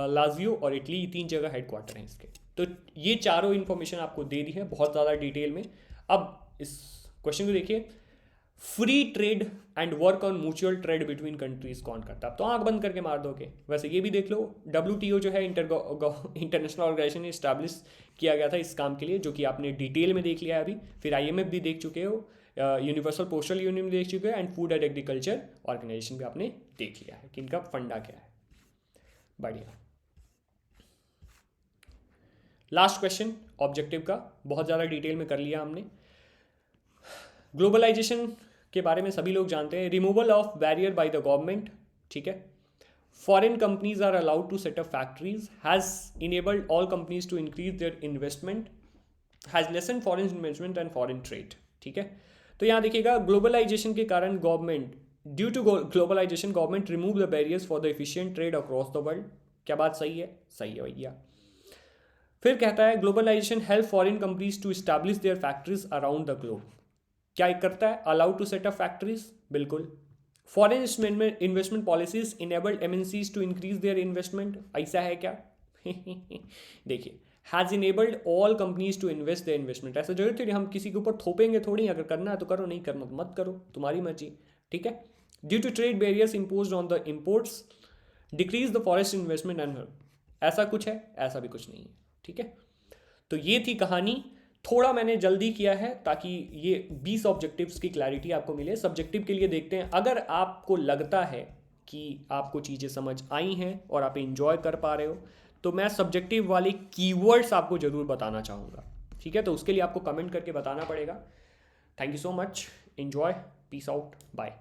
Speaker 1: लाजियो और इटली, 3 जगह हेडक्वार्टर हैं इसके। तो ये चारों इन्फॉर्मेशन आपको दे दी है बहुत ज़्यादा डिटेल में। अब इस क्वेश्चन को देखिए, free trade and work on mutual trade between countries कौन करता है? तो आंख बंद करके मार दोगे। वैसे ये भी देख लो, WTO जो है इंटरनेशनल ऑर्गेनाइजेशन इस्टेब्लिश किया गया था इस काम के लिए, जो कि आपने डिटेल में देख लिया है अभी। फिर IMF भी देख चुके हो, यूनिवर्सल पोस्टल यूनियन भी देख चुके हो, and food and agriculture organisation भी आपने देख लिया है कि इनका फंडा क्या है। बढ़िया। लास्ट क्वेश्चन ऑब्जेक्टिव का, बहुत ज़्यादा डिटेल में कर लिया हमने। ग्लोबलाइजेशन के बारे में सभी लोग जानते हैं। Removal of barrier by the government, ठीक है। Foreign companies are allowed to set up factories, has enabled all companies to increase their investment, has lessen foreign investment and foreign trade, ठीक है। तो यहाँ देखिएगा, ग्लोबलाइजेशन के कारण government, due to globalisation government remove the barriers for the efficient trade across the world. क्या बात सही है? सही है भैया। फिर कहता है globalization help foreign companies to establish their factories around the globe. क्या करता है? Allowed to set up factories, बिल्कुल। Foreign investment policies enabled MNCs to increase their investment, ऐसा है क्या? देखिए, has enabled all companies to invest their investment. ऐसा जरूरत है हम किसी के ऊपर थोपेंगे थोड़ी, अगर करना है तो करो, नहीं करना तो मत करो, तुम्हारी मर्जी, ठीक है। Due to trade barriers imposed on the imports, decrease the forest investment and, ऐसा कुछ है? ऐसा भी कुछ नहीं है, ठीक है। तो ये थी कहानी। थोड़ा मैंने जल्दी किया है ताकि ये 20 ऑब्जेक्टिव्स की क्लैरिटी आपको मिले। सब्जेक्टिव के लिए देखते हैं। अगर आपको लगता है कि आपको चीज़ें समझ आई हैं और आप एंजॉय कर पा रहे हो, तो मैं सब्जेक्टिव वाले कीवर्ड्स आपको ज़रूर बताना चाहूँगा, ठीक है। तो उसके लिए आपको कमेंट करके बताना पड़ेगा। Thank you so much, enjoy, peace out, bye.